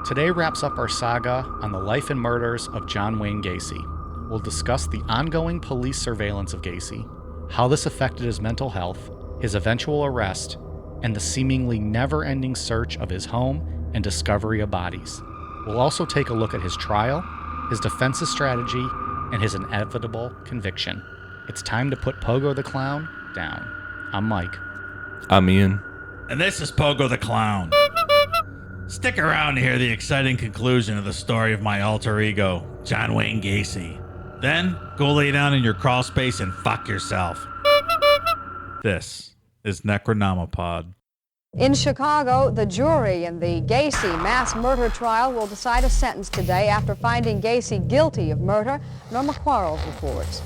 Today wraps up our saga on the life and murders of John Wayne Gacy. We'll discuss the ongoing police surveillance of Gacy, how this affected his mental health, his eventual arrest, and the seemingly never-ending search of his home and discovery of bodies. We'll also take a look at his trial, his defense's strategy, and his inevitable conviction. It's time to put Pogo the Clown down. I'm Mike. I'm Ian. And this is Pogo the Clown. Stick around to hear the exciting conclusion of the story of my alter ego, John Wayne Gacy. Then, go lay down in your crawl space and fuck yourself. This is Necronomipod. In Chicago, the jury in the Gacy mass murder trial will decide a sentence today after finding Gacy guilty of murder. Norma Quarles reports.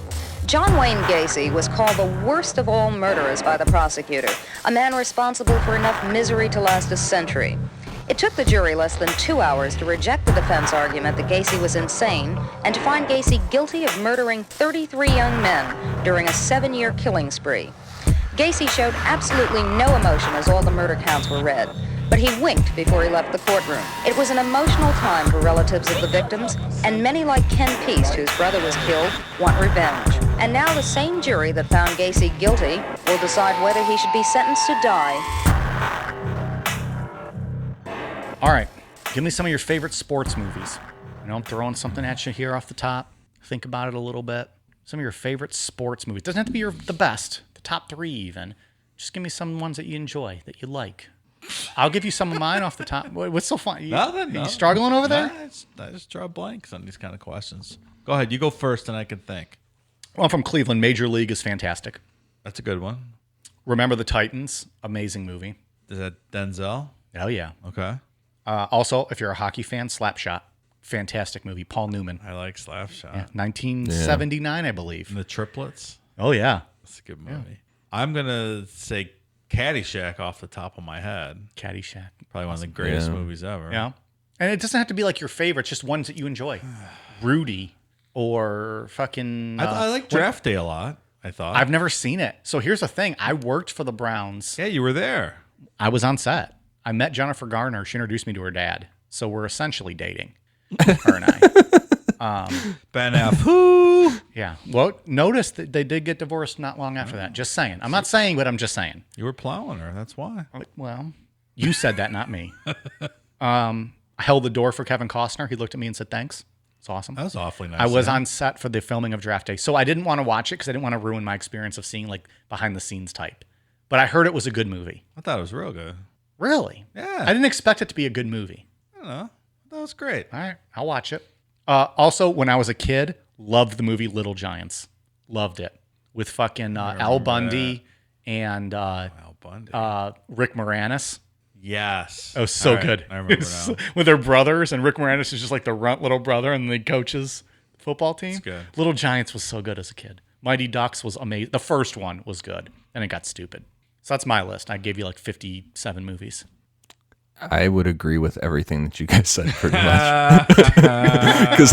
John Wayne Gacy was called the worst of all murderers by the prosecutor, a man responsible for enough misery to last a century. It took the jury less than 2 hours to reject the defense argument that Gacy was insane and to find Gacy guilty of murdering 33 young men during a 7-year killing spree. Gacy showed absolutely no emotion as all the murder counts were read, but he winked before he left the courtroom. It was an emotional time for relatives of the victims, and many like Ken Peace, whose brother was killed, want revenge. And now the same jury that found Gacy guilty will decide whether he should be sentenced to die. All right, give me some of your favorite sports movies. You know, I'm throwing something at you here off the top. Think about it a little bit. Some of your favorite sports movies. Doesn't have to be the best, the top 3 even. Just give me some ones that you enjoy, that you like. I'll give you some of mine off the top. What's so fun? You struggling over there? I just draw blanks on these kind of questions. Go ahead, you go first and I can think. Well, I'm from Cleveland. Major League is fantastic. That's a good one. Remember the Titans, amazing movie. Is that Denzel? Oh, yeah. Okay. Also, if you're a hockey fan, Slapshot. Fantastic movie. Paul Newman. I like Slapshot. Yeah, 1979, I believe. And the Triplets? Oh, yeah. That's a good movie. Yeah. I'm going to say Caddyshack off the top of my head. Caddyshack. Probably one of the greatest movies ever. Yeah. And it doesn't have to be like your favorite, just ones that you enjoy. Rudy or fucking... I like Draft Day a lot, I thought. I've never seen it. So here's the thing. I worked for the Browns. Yeah, you were there. I was on set. I met Jennifer Garner. She introduced me to her dad. So we're essentially dating, her and I. Ben F. Who? Yeah. Well, notice that they did get divorced not long after that. Just saying. I'm not saying, but I'm just saying. You were plowing her. That's why. Well, you said that, not me. I held the door for Kevin Costner. He looked at me and said, thanks. It's awesome. That was awfully nice. I was on set for the filming of Draft Day. So I didn't want to watch it because I didn't want to ruin my experience of seeing like behind the scenes type. But I heard it was a good movie. I thought it was real good. Really? Yeah. I didn't expect it to be a good movie. I don't know. That was great. All right. I'll watch it. Also, when I was a kid, loved the movie Little Giants. Loved it. With fucking Al Bundy and Al Bundy. Rick Moranis. Yes. Oh, so right. good. I remember now. With their brothers, and Rick Moranis is just like the runt little brother, and the coaches the football team. It's good. Little Giants was so good as a kid. Mighty Ducks was amazing. The first one was good, and it got stupid. So that's my list. I gave you like 57 movies. I would agree with everything that you guys said pretty much. Because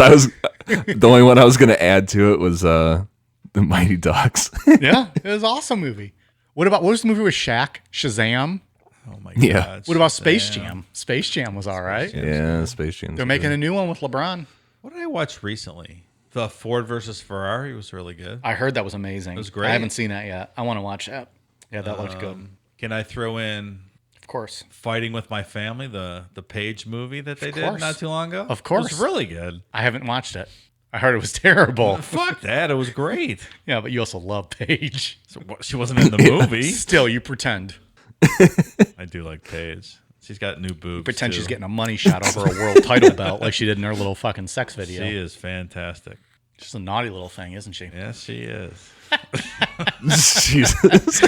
the only one I was going to add to it was the Mighty Ducks. Yeah, it was an awesome movie. What was the movie with Shaq? Shazam? Oh my God. Yeah. What about Space Jam? Space Jam was all right. Yeah, Space Jam. They're making a new one with LeBron. What did I watch recently? The Ford versus Ferrari was really good. I heard that was amazing. It was great. I haven't seen that yet. I want to watch that. Yeah, that looked good. Can I throw in Of course. Fighting with My Family, the Page movie that they did not too long ago? Of course. It was really good. I haven't watched it. I heard it was terrible. Fuck that. It was great. Yeah, but you also love Paige. So, she wasn't in the movie. Still, you pretend. I do like Paige. She's got new boobs. Pretend too. she's getting a money shot over a world title belt like she did in her little fucking sex video. She is fantastic. She's a naughty little thing, isn't she? Yes, she is. Jesus.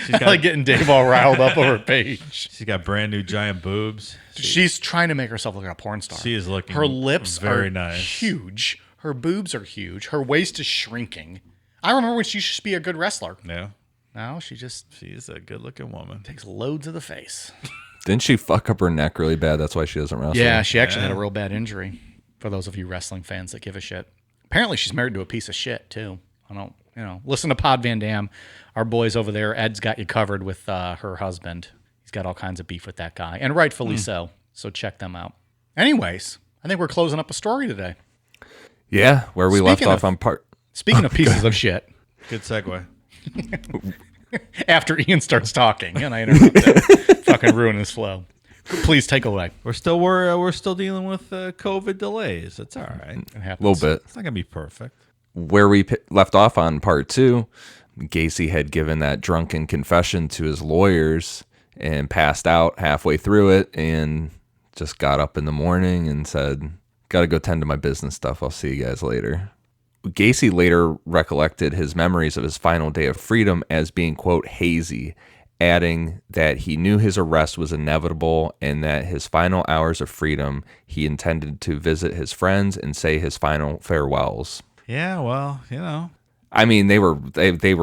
She's got, like getting Dave all riled up over Paige. She's got brand new giant boobs. She's trying to make herself look like a porn star. She is looking Her lips very are nice. huge. Her boobs are huge. Her waist is shrinking. I remember when she used to be a good wrestler. Yeah. Now she just She's a good looking woman. takes loads of the face. Didn't she fuck up her neck really bad? That's why she doesn't wrestle. Yeah, she actually had a real bad injury. For those of you wrestling fans that give a shit. Apparently she's married to a piece of shit too. I don't, listen to Pod Van Dam. Our boys over there, Ed's got you covered with her husband. He's got all kinds of beef with that guy, and rightfully so. So check them out. Anyways, I think we're closing up a story today. Yeah, where we left Speaking off of- on part. Speaking of pieces of shit, Good segue. after Ian starts talking and I interrupt him, fucking ruin his flow. Please take away. We're still dealing with COVID delays. It's all right. It happens. A little bit. It's not gonna be perfect. Where we left off on part 2, Gacy had given that drunken confession to his lawyers and passed out halfway through it and just got up in the morning and said, "Got to go tend to my business stuff. I'll see you guys later." Gacy later recollected his memories of his final day of freedom as being, quote, hazy, adding that he knew his arrest was inevitable and that his final hours of freedom he intended to visit his friends and say his final farewells. Yeah, well, you know. I mean, they were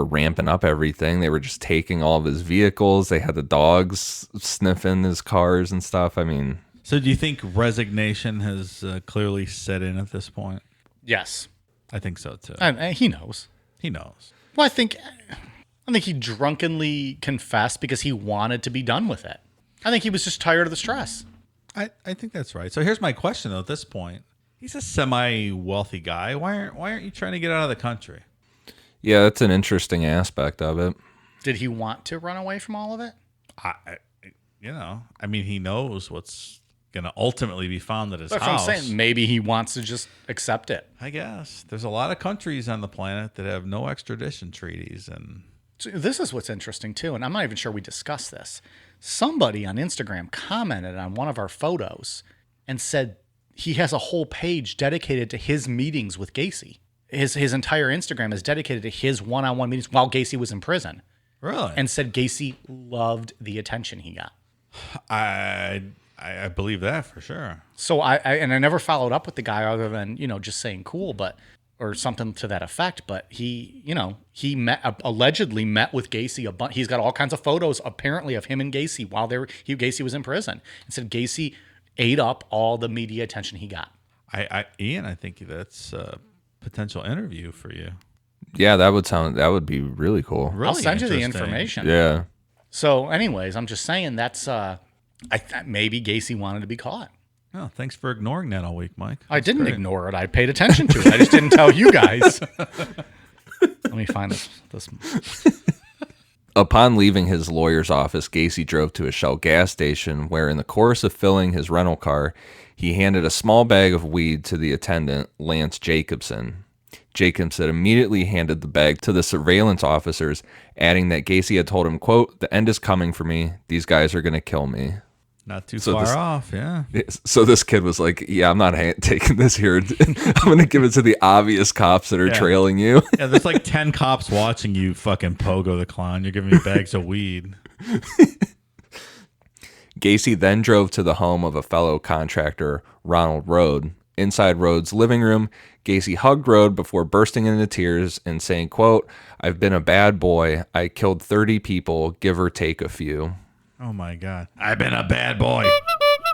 ramping up everything. They were just taking all of his vehicles. They had the dogs sniffing his cars and stuff. I mean, So do you think resignation has clearly set in at this point? Yes. I think so too. And he knows. He knows. Well, I think he drunkenly confessed because he wanted to be done with it. I think he was just tired of the stress. I think that's right. So here's my question though. At this point, he's a semi-wealthy guy. Why aren't you trying to get out of the country? yeah, that's an interesting aspect of it. Did he want to run away from all of it? I mean, he knows what's going to ultimately be found at his That's what I'm house. saying. Maybe he wants to just accept it. I guess there's a lot of countries on the planet that have no extradition treaties, and So this is what's interesting too, and I'm not even sure we discussed this. Somebody on Instagram commented on one of our photos and said he has a whole page dedicated to his meetings with Gacy. His entire Instagram is dedicated to his one-on-one meetings while Gacy was in prison, really, and said Gacy loved the attention he got. I believe that for sure. So I never followed up with the guy other than, just saying cool, or something to that effect. But he allegedly met with Gacy he's got all kinds of photos apparently of him and Gacy while Gacy was in prison, and said Gacy ate up all the media attention he got. Ian, I think that's a potential interview for you. Yeah, that would be really cool. Really I'll send you the interesting. information. Yeah. So anyways, I'm just saying that's maybe Gacy wanted to be caught. Oh, thanks for ignoring that all week, Mike. I That's didn't great. ignore it. I paid attention to it. I just didn't tell you guys. Let me find this. Upon leaving his lawyer's office, Gacy drove to a Shell gas station where, in the course of filling his rental car, he handed a small bag of weed to the attendant, Lance Jacobson. Jacobson immediately handed the bag to the surveillance officers, adding that Gacy had told him, quote, "The end is coming for me. These guys are going to kill me." Not too So far this- off, yeah. So this kid was like, "Yeah, I'm not taking this here. I'm going to give it to the obvious cops that are Yeah. trailing you." Yeah, there's like 10 cops watching you fucking pogo the clown. You're giving me bags of weed. Gacy then drove to the home of a fellow contractor, Ronald Rode. Inside Rhode's living room, Gacy hugged Rode before bursting into tears and saying, quote, "I've been a bad boy. I killed 30 people, give or take a few." Oh my God. I've been a bad boy.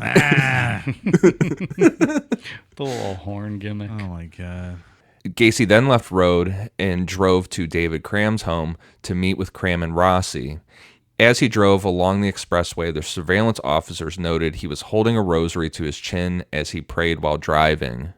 Ah. The little horn gimmick. Oh my God. Gacy then left Rode and drove to David Cram's home to meet with Cram and Rossi. As he drove along the expressway, the surveillance officers noted he was holding a rosary to his chin as he prayed while driving.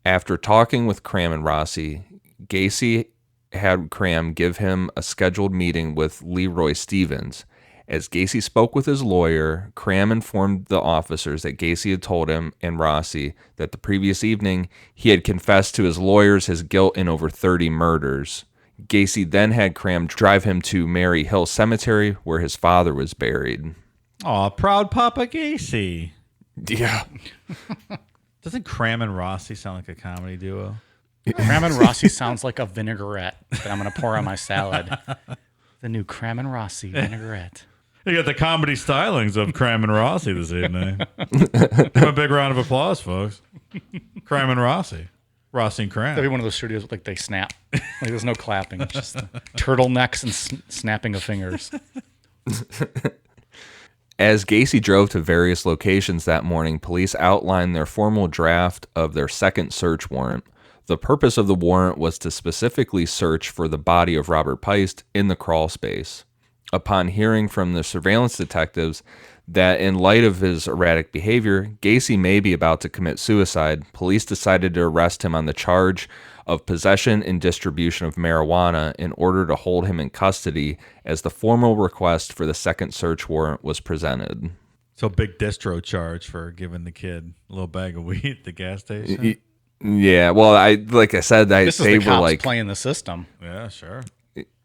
After talking with Cram and Rossi, Gacy had Cram give him a scheduled meeting with Leroy Stevens. As Gacy spoke with his lawyer, Cram informed the officers that Gacy had told him and Rossi that the previous evening he had confessed to his lawyers his guilt in over 30 murders. Gacy then had Cram drive him to Mary Hill Cemetery, where his father was buried. Aw, proud Papa Gacy. Yeah. Doesn't Cram and Rossi sound like a comedy duo? Cram and Rossi sounds like a vinaigrette that I'm going to pour on my salad. The new Cram and Rossi vinaigrette. You got the comedy stylings of Cram and Rossi this evening. Give 'em a big round of applause, folks. Cram and Rossi. Rossi and Cram. That'd be one of those studios like they snap. Like there's no clapping. It's just turtlenecks and snapping of fingers. As Gacy drove to various locations that morning, police outlined their formal draft of their second search warrant. The purpose of the warrant was to specifically search for the body of Robert Peist in the crawl space. Upon hearing from the surveillance detectives that in light of his erratic behavior, Gacy may be about to commit suicide, police decided to arrest him on the charge of possession and distribution of marijuana in order to hold him in custody as the formal request for the second search warrant was presented. So big distro charge for giving the kid a little bag of weed at the gas station. Yeah, well, like I said, This is they the were cops like playing the system. Yeah, sure.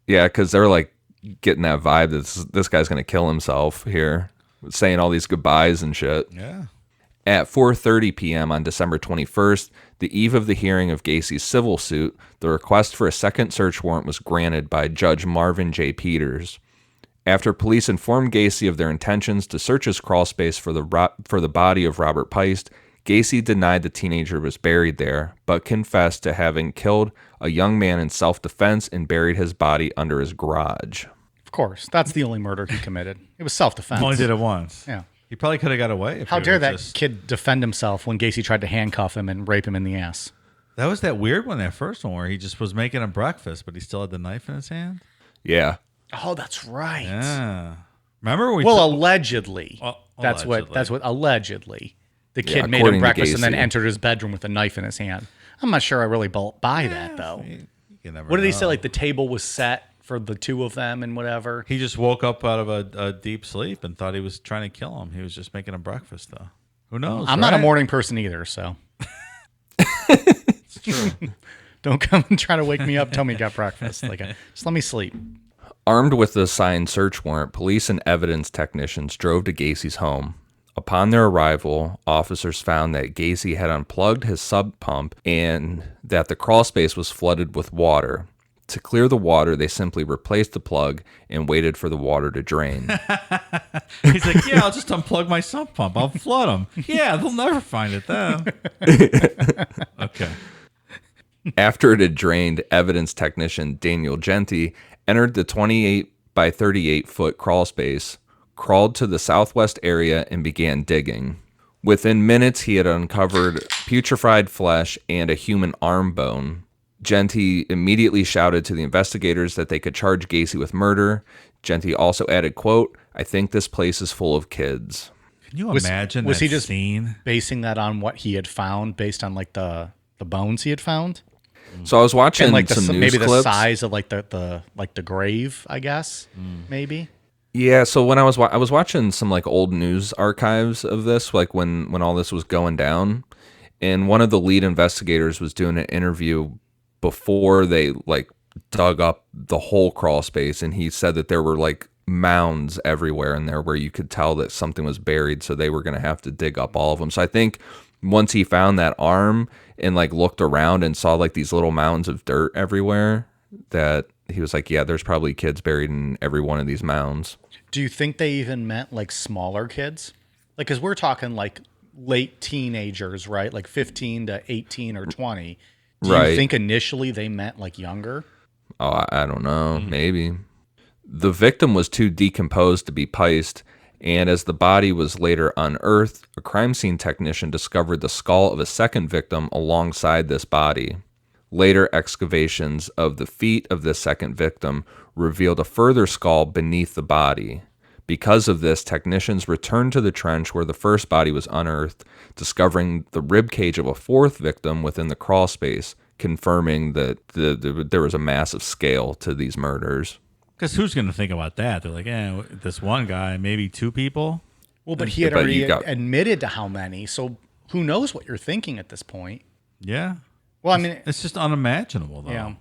Yeah, because they're like getting that vibe that this guy's gonna kill himself here, saying all these goodbyes and shit. Yeah. At 4:30 p.m. on December 21st, the eve of the hearing of Gacy's civil suit, the request for a second search warrant was granted by Judge Marvin J. Peters. After police informed Gacy of their intentions to search his crawl space for the body of Robert Peist, Gacy denied the teenager was buried there, but confessed to having killed a young man in self-defense and buried his body under his garage. Of course, that's the only murder he committed. It was self-defense. Only did it once. Yeah. He probably could have got away. If How he dare was that just- kid defend himself when Gacy tried to handcuff him and rape him in the ass? That was that weird one, that first one, where he just was making him breakfast, but he still had the knife in his hand. Yeah. Oh, that's right. Yeah. Remember we? Well, allegedly. Well, That's what allegedly. The kid Yeah, made him according to breakfast and then Gacy. entered his bedroom with a knife in his hand. I'm not sure I really buy that, though. You never What did he know. say? Like the table was set for the two of them and whatever? He just woke up out of a deep sleep and thought he was trying to kill him. He was just making him breakfast, though. Who knows? I'm not a right? morning person either, so. It's true. Don't come and try to wake me up, tell me you got breakfast. Just let me sleep. Armed with the signed search warrant, police and evidence technicians drove to Gacy's home. Upon their arrival, officers found that Gacy had unplugged his sub pump and that the crawl space was flooded with water. To clear the water, they simply replaced the plug and waited for the water to drain. He's like, yeah, I'll just unplug my sump pump. I'll flood them. Yeah, they'll never find it then. Okay. After it had drained, evidence technician Daniel Genty entered the 28 by 38 foot crawl space, crawled to the southwest area, and began digging. Within minutes, he had uncovered putrefied flesh and a human arm bone. Genty immediately shouted to the investigators that they could charge Gacy with murder. Genty also added, quote, "I think this place is full of kids." Can you Was imagine he that just scene? basing that on what he had found, based on like the bones he had found? So I was watching And like some news maybe the clips. size of like the grave, I guess, maybe. Yeah, so when I was watching some like old news archives of this, like when all this was going down, and one of the lead investigators was doing an interview before they like dug up the whole crawl space, and he said that there were like mounds everywhere in there where you could tell that something was buried, so they were going to have to dig up all of them. So I think once he found that arm and like looked around and saw like these little mounds of dirt everywhere, that he was like, yeah, there's probably kids buried in every one of these mounds. Do you think they even meant like smaller kids? Like, because we're talking like late teenagers, right? Like 15 to 18 or 20. Do Right. you think initially they meant like younger? Oh, I don't know. Maybe. The victim was too decomposed to be piced, and as the body was later unearthed, a crime scene technician discovered the skull of a second victim alongside this body. Later excavations of the feet of this second victim revealed a further skull beneath the body. Because of this, technicians returned to the trench where the first body was unearthed, discovering the rib cage of a fourth victim within the crawl space, confirming that there was a massive scale to these murders. Because who's going to think about that? They're like, this one guy, maybe two people. Well, but he had But already you got- admitted to how many. So who knows what you're thinking at this point? Yeah. Well, I mean, It's just unimaginable, though. yeah,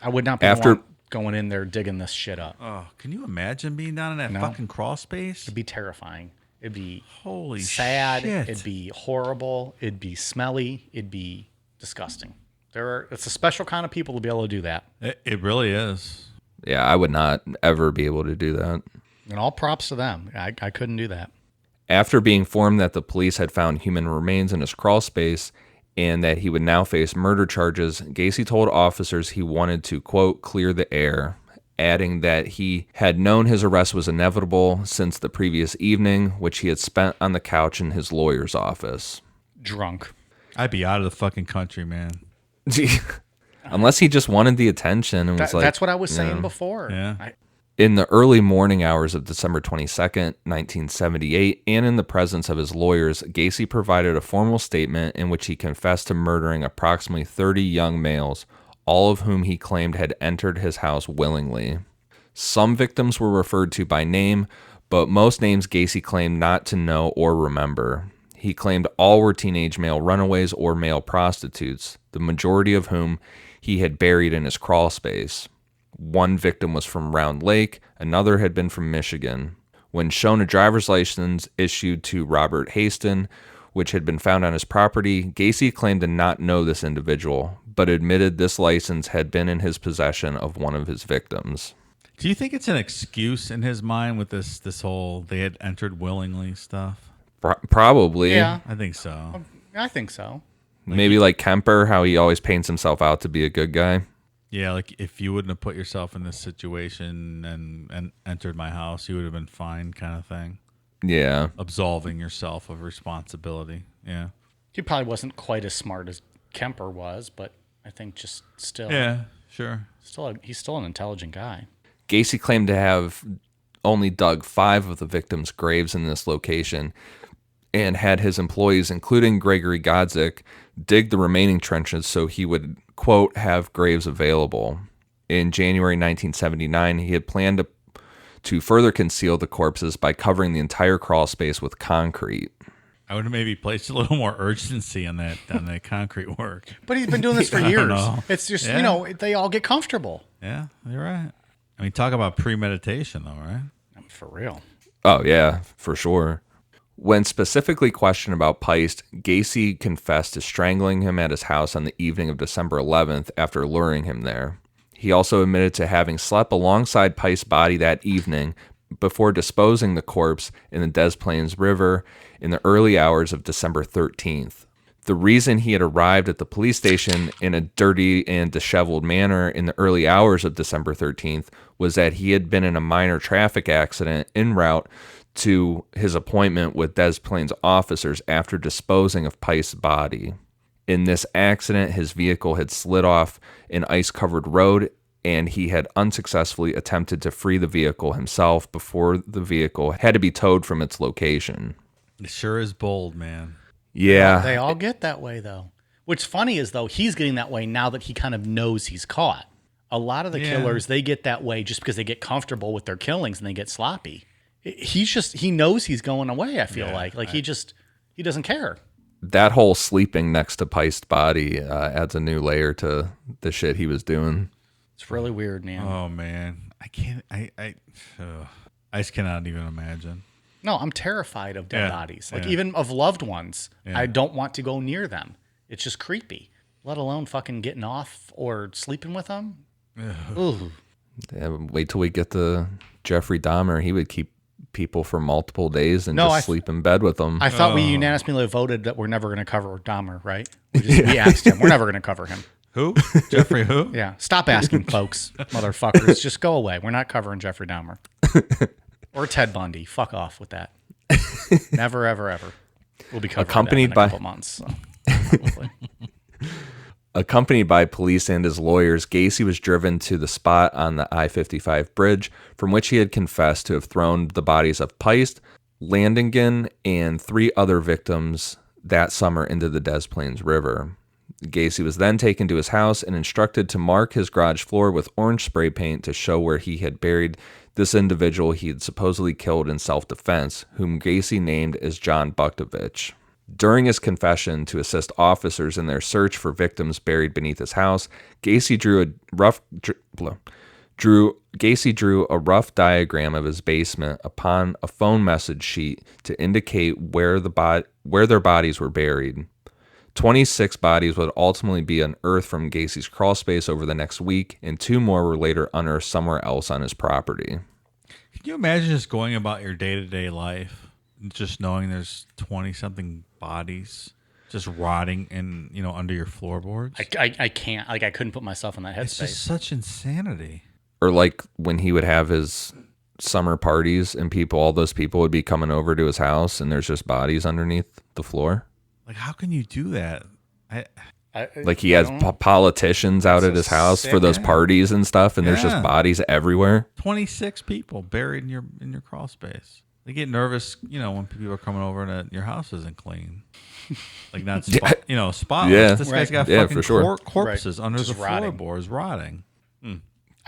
I would not be After- going in there digging this shit up. Oh, can you imagine being down in that No. fucking crawl space? It'd be terrifying. It'd be Holy sad. shit. It'd be horrible. It'd be smelly. It'd be disgusting. It's a special kind of people to be able to do that. It really is. Yeah, I would not ever be able to do that. And all props to them. I couldn't do that. After being informed that the police had found human remains in his crawl space and that he would now face murder charges, Gacy told officers he wanted to, quote, clear the air, adding that he had known his arrest was inevitable since the previous evening, which he had spent on the couch in his lawyer's office. Drunk. I'd be out of the fucking country, man. Unless he just wanted the attention and was like... That's what I was saying know. before. Yeah. In the early morning hours of December 22nd, 1978, and in the presence of his lawyers, Gacy provided a formal statement in which he confessed to murdering approximately 30 young males, all of whom he claimed had entered his house willingly. Some victims were referred to by name, but most names Gacy claimed not to know or remember. He claimed all were teenage male runaways or male prostitutes, the majority of whom he had buried in his crawl space. One victim was from Round Lake, another had been from Michigan. When shown a driver's license issued to Robert Haston, which had been found on his property, Gacy claimed to not know this individual, but admitted this license had been in his possession of one of his victims. Do you think it's an excuse in his mind with this whole they had entered willingly stuff? Probably. Yeah, I think so. I think so. Maybe like Kemper, how he always paints himself out to be a good guy. Yeah, like if you wouldn't have put yourself in this situation and entered my house, you would have been fine, kind of thing. Yeah. Absolving yourself of responsibility. Yeah. He probably wasn't quite as smart as Kemper was, but I think just still, Yeah, sure. He's still an intelligent guy. Gacy claimed to have only dug 5 of the victims' graves in this location and had his employees, including Gregory Godzik, dig the remaining trenches so he would, quote, have graves available. In January 1979, he had planned to further conceal the corpses by covering the entire crawl space with concrete. I would have maybe placed a little more urgency on that concrete work. But he's been doing this for I don't years. know. It's just, Yeah. they all get comfortable. Yeah, you're right. I mean, talk about premeditation, though, right? For real. Oh, yeah, for sure. When specifically questioned about Peist, Gacy confessed to strangling him at his house on the evening of December 11th after luring him there. He also admitted to having slept alongside Peist's body that evening before disposing the corpse in the Des Plaines River in the early hours of December 13th. The reason he had arrived at the police station in a dirty and disheveled manner in the early hours of December 13th was that he had been in a minor traffic accident en route to his appointment with Des Plaines officers after disposing of Peist's body. In this accident, his vehicle had slid off an ice-covered road, and he had unsuccessfully attempted to free the vehicle himself before the vehicle had to be towed from its location. It sure is bold, man. Yeah. They all get that way, though. What's funny is, though, he's getting that way now that he kind of knows he's caught. A lot of the killers, they get that way just because they get comfortable with their killings and they get sloppy. He knows he's going away, I feel like. He doesn't care. That whole sleeping next to Peist's body adds a new layer to the shit he was doing. It's really weird, man. Oh, man. I can't, I just cannot even imagine. No, I'm terrified of dead bodies. Even of loved ones. Yeah. I don't want to go near them. It's just creepy. Let alone fucking getting off or sleeping with them. Ooh. Yeah, wait till we get to Jeffrey Dahmer. He would keep people for multiple days and sleep in bed with them. I thought we unanimously voted that we're never going to cover Dahmer, right? We asked him. We're never going to cover him. Who? Jeffrey who? Yeah. Stop asking, folks. Motherfuckers. Just go away. We're not covering Jeffrey Dahmer. Or Ted Bundy. Fuck off with that. Never, ever, ever. We'll be covering Accompanied that in a by couple months. So, probably. Accompanied by police and his lawyers, Gacy was driven to the spot on the I-55 bridge from which he had confessed to have thrown the bodies of Peist, Landingen, and 3 other victims that summer into the Des Plaines River. Gacy was then taken to his house and instructed to mark his garage floor with orange spray paint to show where he had buried this individual he had supposedly killed in self-defense, whom Gacy named as John Buktovich. During his confession to assist officers in their search for victims buried beneath his house, Gacy drew a rough diagram of his basement upon a phone message sheet to indicate where their bodies were buried. 26 bodies would ultimately be unearthed from Gacy's crawl space over the next week, and 2 more were later unearthed somewhere else on his property. Can you imagine just going about your day-to-day life, just knowing there's 20-something bodies just rotting in, under your floorboards? I can't. I couldn't put myself in that It's headspace. just such insanity. Or like when he would have his summer parties and all those people would be coming over to his house and there's just bodies underneath the floor. Like, how can you do that? Like he has politicians out at his house for those parties and stuff, and there's just bodies everywhere. 26 people buried in your crawl space. They get nervous, when people are coming over and your house isn't clean. Like not, spotless. Yeah. This guy's got fucking for sure. corpses under Just the rotting. floorboards rotting.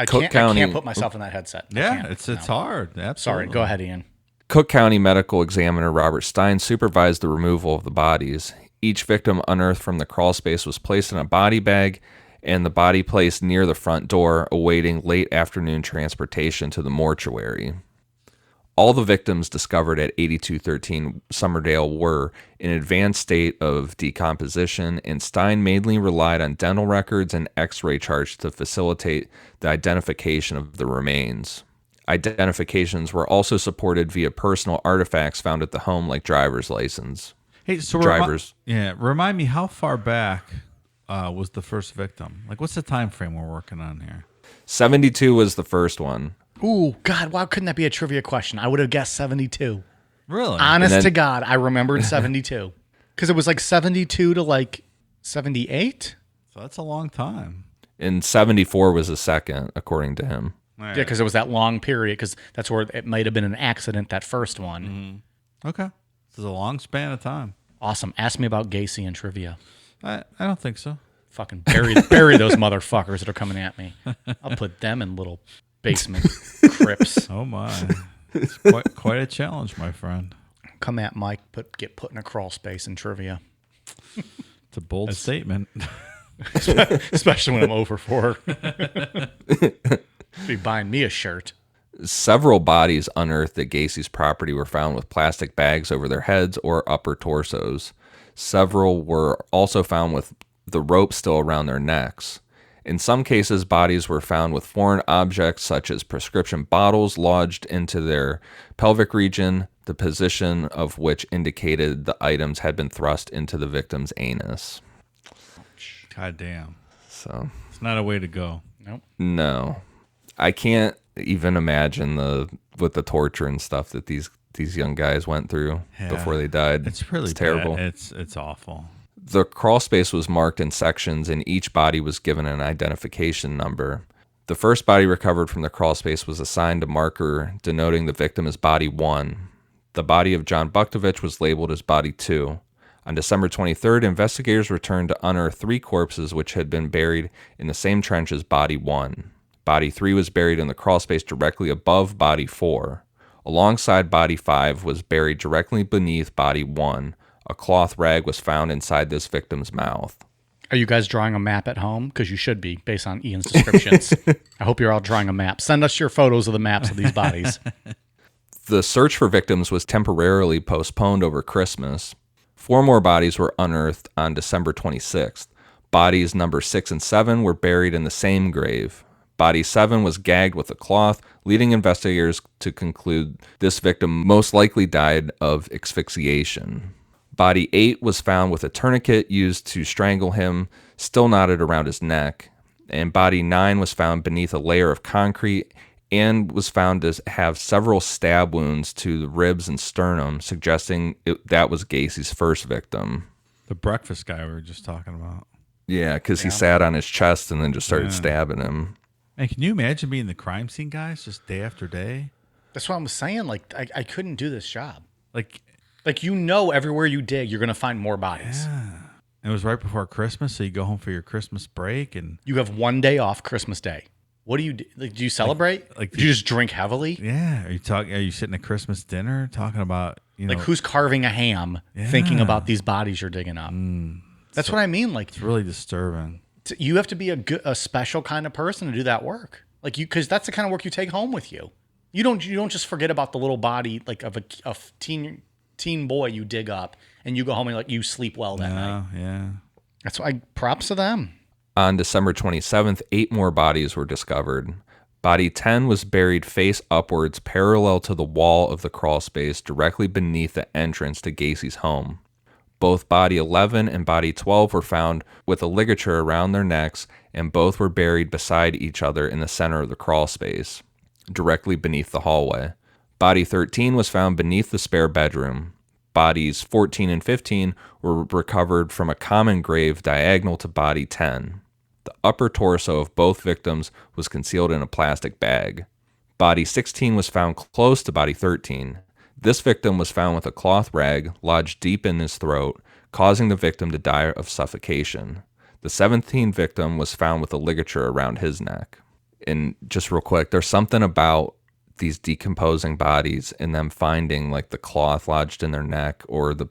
I Cook can't put myself in that headset. It's hard. Absolutely. Sorry, go ahead, Ian. Cook County Medical Examiner Robert Stein supervised the removal of the bodies. Each victim unearthed from the crawl space was placed in a body bag, and the body placed near the front door, awaiting late afternoon transportation to the mortuary. All the victims discovered at 8213 Summerdale were in advanced state of decomposition, and Stein mainly relied on dental records and X-ray charts to facilitate the identification of the remains. Identifications were also supported via personal artifacts found at the home, like driver's license. Hey, so drivers. Remind me, how far back was the first victim? Like, what's the time frame we're working on here? 72 was the first one. Ooh, God, why couldn't that be a trivia question? I would have guessed 72. Really? Honest to God, I remembered 72. Because it was like 72 to like 78? So that's a long time. And 74 was the second, according to him. Yeah, because it was that long period, because that's where it might have been an accident, that first one. Mm-hmm. Okay. This is a long span of time. Awesome. Ask me about Gacy and trivia. I don't think so. Fucking bury those motherfuckers that are coming at me. I'll put them in little basement crypts. Oh, my. It's quite a challenge, my friend. Come at Mike, get put in a crawl space in trivia. It's a bold statement. Especially when I'm over 4. Be buying me a shirt. Several bodies unearthed at Gacy's property were found with plastic bags over their heads or upper torsos. Several were also found with the rope still around their necks. In some cases, bodies were found with foreign objects such as prescription bottles lodged into their pelvic region, the position of which indicated the items had been thrust into the victim's anus. God damn. So it's not a way to go. Nope. No. I can't even imagine with the torture and stuff that these young guys went through before they died. It's really terrible. Bad. It's awful. The crawl space was marked in sections, and each body was given an identification number. The first body recovered from the crawl space was assigned a marker denoting the victim as Body 1. The body of John Buktovich was labeled as Body 2. On December 23rd, investigators returned to unearth 3 corpses which had been buried in the same trench as Body 1. Body 3 was buried in the crawl space directly above Body 4. Alongside Body 5 was buried directly beneath Body 1. A cloth rag was found inside this victim's mouth. Are you guys drawing a map at home? Because you should be, based on Ian's descriptions. I hope you're all drawing a map. Send us your photos of the maps of these bodies. The search for victims was temporarily postponed over Christmas. 4 more bodies were unearthed on December 26th. Bodies number 6 and 7 were buried in the same grave. Body 7 was gagged with a cloth, leading investigators to conclude this victim most likely died of asphyxiation. Body 8 was found with a tourniquet used to strangle him, still knotted around his neck. And Body 9 was found beneath a layer of concrete and was found to have several stab wounds to the ribs and sternum, suggesting that was Gacy's first victim. The breakfast guy we were just talking about. Yeah, because he sat on his chest and then just started stabbing him. And can you imagine being the crime scene guys just day after day? That's what I'm saying. Like, I couldn't do this job. Like, everywhere you dig, you're going to find more bodies. Yeah. It was right before Christmas, so you go home for your Christmas break, and you have one day off Christmas Day. What do you do? Like, do you celebrate? Like do you just drink heavily? Yeah. Are you sitting at Christmas dinner talking about, like who's carving a ham, thinking about these bodies you're digging up? That's what I mean. Like, it's really disturbing. You have to be a special kind of person to do that work. Like because that's the kind of work you take home with you. You don't just forget about the little body like of a teen boy you dig up and you go home and like you sleep well that night. Yeah. That's why props to them. On December 27th, 8 more bodies were discovered. Body 10 was buried face upwards parallel to the wall of the crawl space directly beneath the entrance to Gacy's home. Both Body 11 and Body 12 were found with a ligature around their necks, and both were buried beside each other in the center of the crawl space, directly beneath the hallway. Body 13 was found beneath the spare bedroom. bodies 14 and 15 were recovered from a common grave diagonal to body 10. The upper torso of both victims was concealed in a plastic bag. Body 16 was found close to body 13. This victim was found with a cloth rag lodged deep in his throat, causing the victim to die of suffocation. The 17th victim was found with a ligature around his neck. And just real quick, there's something about these decomposing bodies and them finding like the cloth lodged in their neck or the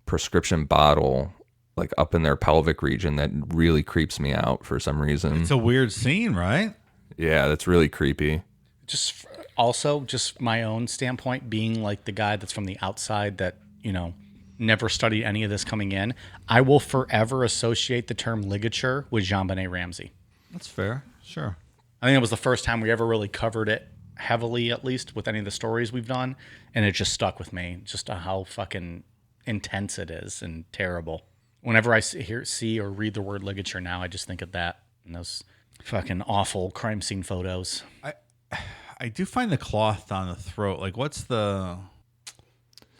prescription bottle like up in their pelvic region that really creeps me out for some reason. It's a weird scene, right? Yeah, that's really creepy. Just also, just my own standpoint, being like the guy that's from the outside that, you know, never studied any of this coming in, I will forever associate the term ligature with JonBenet Ramsey. That's fair. Sure. I think it was the first time we ever really covered it heavily, at least with any of the stories we've done, and it just stuck with me, just how fucking intense it is and terrible. Whenever I see or read the word ligature now, I just think of that and those fucking awful crime scene photos. I do find the cloth on the throat, like what's the,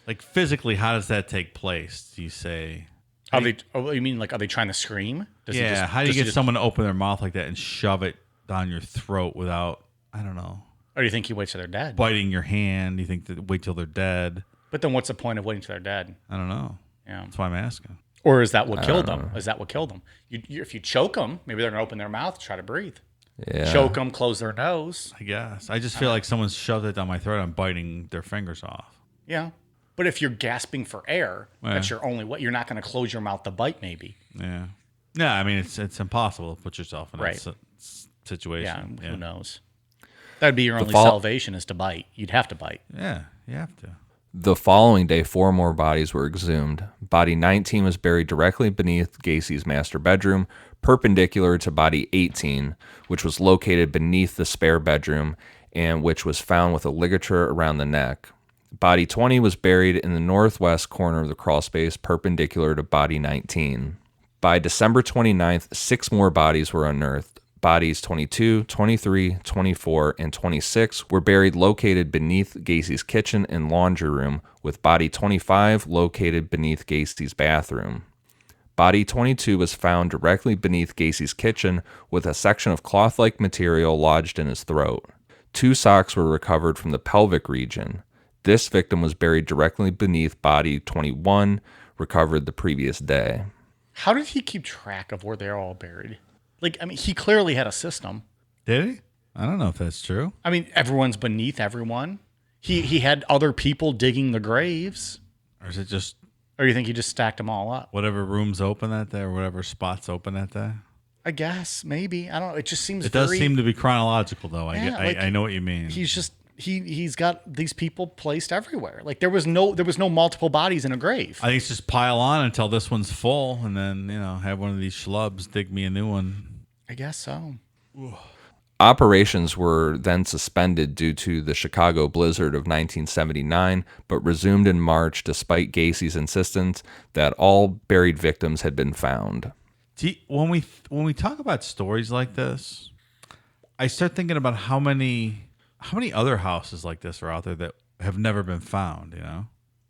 like physically, how does that take place? Do you say? You mean like, are they trying to scream? How do you get someone to open their mouth like that and shove it down your throat without, I don't know. Or do you think he waits till they're dead? Biting your hand? Do you think that wait till they're dead? But then what's the point of waiting till they're dead? I don't know. Yeah. That's why I'm asking. Or is that what killed them? Is that what killed them? If you choke them, maybe they're going to open their mouth, try to breathe. Yeah. Choke them, close their nose. I guess. I just feel like someone's shoved it down my throat. I'm biting their fingers off. Yeah. But if you're gasping for air, that's your only way. You're not going to close your mouth to bite, maybe. Yeah. No, I mean, it's impossible to put yourself in that situation. Yeah, who knows? That'd be your only salvation is to bite. You'd have to bite. Yeah, you have to. The following day, 4 more bodies were exhumed. Body 19 was buried directly beneath Gacy's master bedroom, perpendicular to body 18, which was located beneath the spare bedroom and which was found with a ligature around the neck. Body 20 was buried in the northwest corner of the crawl space, perpendicular to body 19. By December 29th, 6 more bodies were unearthed. Bodies 22, 23, 24, and 26 were buried located beneath Gacy's kitchen and laundry room, with body 25 located beneath Gacy's bathroom. Body 22 was found directly beneath Gacy's kitchen with a section of cloth-like material lodged in his throat. 2 socks were recovered from the pelvic region. This victim was buried directly beneath body 21, recovered the previous day. How did he keep track of where they're all buried? Like, I mean, he clearly had a system. Did he? I don't know if that's true. I mean, everyone's beneath everyone. He had other people digging the graves. Or is it just... Or you think he just stacked them all up? Whatever room's open that day or whatever spot's open that day? I guess, maybe. I don't know. It just seems It does seem to be chronological, though. Yeah, I know what you mean. He's just... He's got these people placed everywhere. Like there was no multiple bodies in a grave. I think it's just pile on until this one's full, and then have one of these schlubs dig me a new one. I guess so. Operations were then suspended due to the Chicago blizzard of 1979, but resumed in March despite Gacy's insistence that all buried victims had been found. When we talk about stories like this, I start thinking about how many other houses like this are out there that have never been found,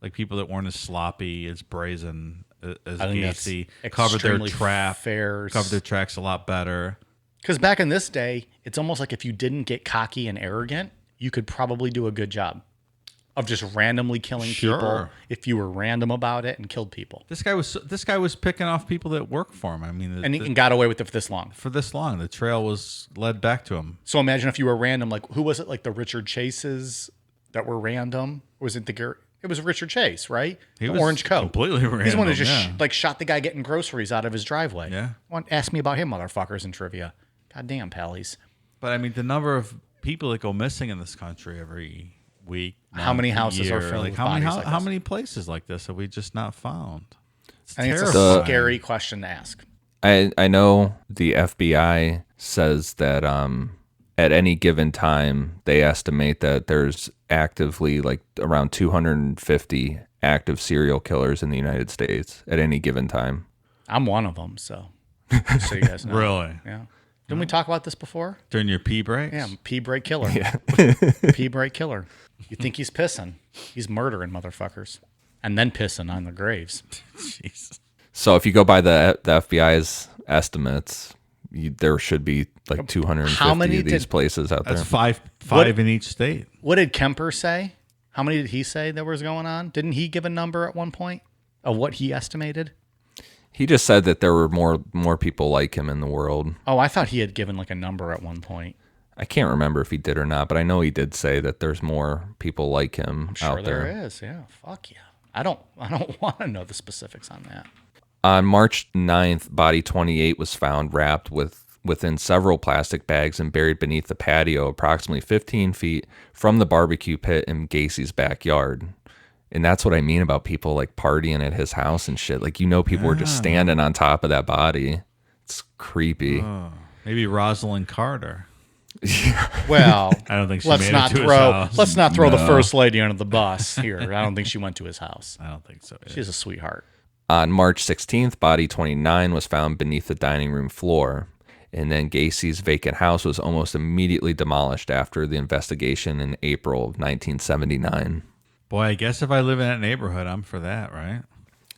Like people that weren't as sloppy, as brazen as Gacy, covered their tracks a lot better. Because back in this day, it's almost like if you didn't get cocky and arrogant, you could probably do a good job of just randomly killing people if you were random about it and killed people. This guy was picking off people that work for him. I mean, and got away with it for this long. For this long, the trail was led back to him. So imagine if you were random, like who was it? Like the Richard Chases that were random? Or was it It was Richard Chase, right? He the was orange coat, completely random. He's the one who just shot the guy getting groceries out of his driveway. Yeah. Ask me about him, motherfuckers, in trivia. Goddamn, pallies. But I mean, the number of people that go missing in this country every week. How many houses are filled with bodies like this? How many places like this have we just not found? I think it's a scary question to ask. I know the FBI says that at any given time, they estimate that there's actively like around 250 active serial killers in the United States at any given time. I'm one of them, so just so you guys know. Really? Yeah. Didn't we talk about this before? During your pee breaks? Yeah, pee break killer. Yeah. Pee break killer. You think he's pissing. He's murdering motherfuckers. and then pissing on the graves. Jesus. So if you go by the FBI's estimates, there should be like 250 How many of these did- places out there. That's five in each state. What did Kemper say? How many did he say that was going on? Didn't he give a number at one point of what he estimated? He just said that there were more people like him in the world. Oh, I thought he had given like a number at one point. I can't remember if he did or not, but I know he did say that there's more people like him I'm sure out there. there is. Yeah, fuck yeah. I don't want to know the specifics on that. On March 9th, body 28 was found wrapped within several plastic bags and buried beneath the patio approximately 15 feet from the barbecue pit in Gacy's backyard. And that's what I mean about people like partying at his house and shit. Like, people were just standing on top of that body. It's creepy. Maybe Rosalind Carter. Well, I don't think she let's made not it to his throw house. let's not throw the first lady under the bus here. I don't think she went to his house. I don't think so. Yeah. She's a sweetheart. On March 16th, body 29 was found beneath the dining room floor. And then Gacy's vacant house was almost immediately demolished after the investigation in April of 1979. Boy, I guess if I live in that neighborhood, I'm for that, right?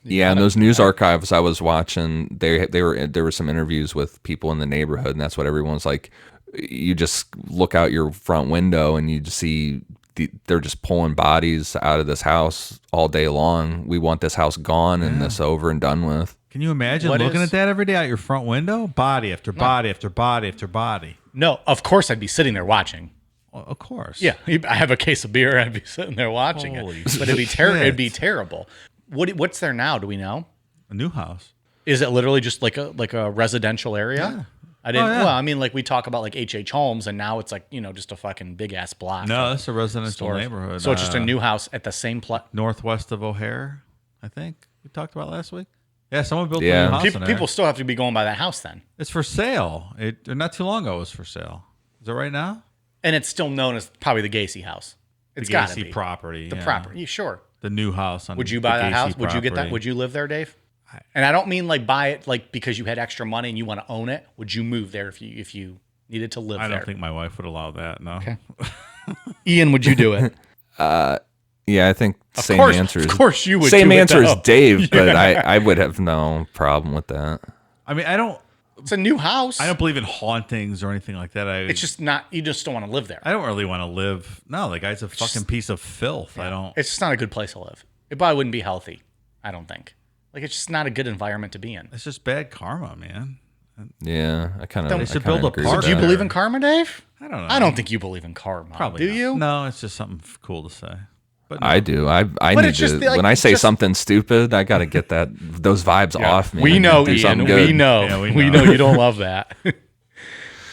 Yeah, and those news archives I was watching, there were some interviews with people in the neighborhood, and that's what everyone's like. You just look out your front window and you just see they're just pulling bodies out of this house all day long. We want this house gone and this over and done with. Can you imagine looking at that every day out your front window? Body after body after body after body. No, of course I'd be sitting there watching. Well, of course. Yeah, I have a case of beer. I'd be sitting there watching Holy it, but it'd be shit. It'd be terrible. What's there now? Do we know? A new house. Is it literally just like a residential area? Yeah. I didn't. yeah. Well, I mean, like we talk about like H.H. Holmes, and now it's like just a fucking big ass block. No, of that's a residential stores. neighborhood. So it's just a new house at the same place. Northwest of O'Hare, I think we talked about last week. Yeah, someone built a Yeah. new house in there. People still have to be going by that house then, It's for sale. Not too long ago it was for sale. Is it right now? and it's still known as probably the Gacy house. It's The got to Gacy be property. the yeah. property. Yeah, sure. The new house. On Would you the buy that Gacy house? Would you get that? property. Would you live there, Dave? And I don't mean like buy it like because you had extra money and you want to own it. Would you move there if you needed to live I there? don't think my wife would allow that. No. Okay. Ian, would you do it? Yeah, I think same course, answer. of course you would Same do it, answer as though. Dave, but I would have no problem with that. I mean, I don't It's a new house. believe in hauntings or anything like that. It's just not. You just don't want to live there. I don't really want to live. No, the guy's a fucking piece of filth. I don't. It's just not a good place to live. It probably wouldn't be healthy. I don't think. Like it's just not a good environment to be in. It's just bad karma, man. Yeah, I kind of. They should build a agree park with Do you that. there. believe in karma, Dave? I don't know. I don't think you believe in karma. Probably. Do not. you? No, it's just something cool to say. But no. I do. I But need it's just to. like- when I say just- something stupid, I got to get those vibes off me. We and know, do Ian. something good. We know. Yeah, we we know. know you don't love that.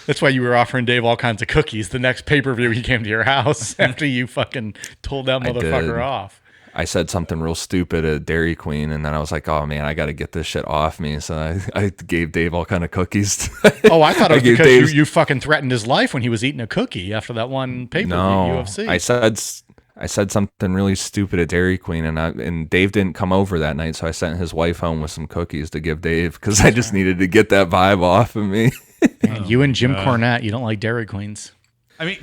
That's why you were offering Dave all kinds of cookies the next pay-per-view he came to your house after you fucking told that motherfucker did. off. I said something real stupid at Dairy Queen, and then I was like, "Oh man, I got to get this shit off me." So I gave Dave all kind of cookies. Oh, I thought it was gave because Dave's- you fucking threatened his life when he was eating a cookie after that one pay-per-view No, UFC. I said something really stupid at Dairy Queen, and Dave didn't come over that night, so I sent his wife home with some cookies to give Dave because I just needed to get that vibe off of me. Man, you and Jim Cornette, you don't like Dairy Queens. I mean,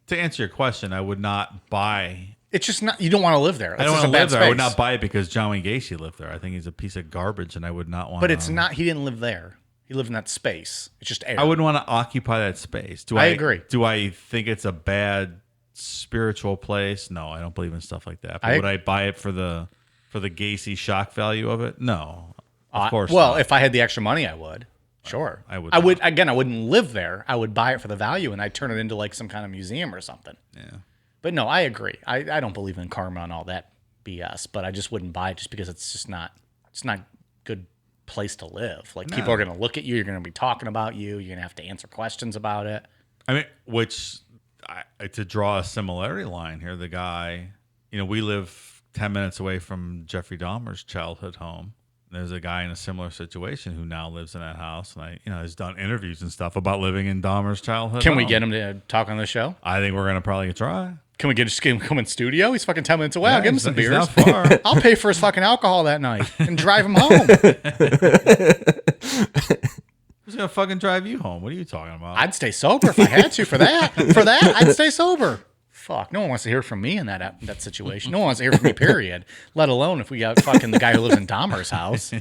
to answer your question, I would not buy. It's just not. You don't want to live there. I That's don't just want to a live bad there. I would space. not buy it because John Wayne Gacy lived there. I think he's a piece of garbage, and I would not want. But it's not. He didn't live there. He lived in that space. It's just air. I wouldn't want to occupy that space. Do I agree. Do I think it's a bad spiritual place? No, I don't believe in stuff like that. But I- would I buy it for the Gacy shock value of it? No, of course. Well, not. if I had the extra money, I would. Sure. I would I would. Again, I wouldn't live there. I would buy it for the value, and I'd turn it into like some kind of museum or something. yeah. But no, I agree. I don't believe in karma and all that BS. But I just wouldn't buy it just because it's just not. It's not a good place to live. Like people are going to look at you. You're going to be talking about you. You're going to have to answer questions about it. I mean, to draw a similarity line here, the guy, we live 10 minutes away from Jeffrey Dahmer's childhood home. There's a guy in a similar situation who now lives in that house, and has done interviews and stuff about living in Dahmer's childhood. Can we home. get him to talk on the show? I think we're gonna probably try. Can we just get him come in studio? He's fucking 10 minutes away. I'll give him he's- some he's beers. not far. I'll pay for his fucking alcohol that night and drive him home. Who's gonna fucking drive you home? What are you talking about? I'd stay sober if I had to for that. For that, I'd stay sober. fuck. No one wants to hear from me in that situation. No one wants to hear from me, period. Let alone if we got fucking the guy who lives in Dahmer's house.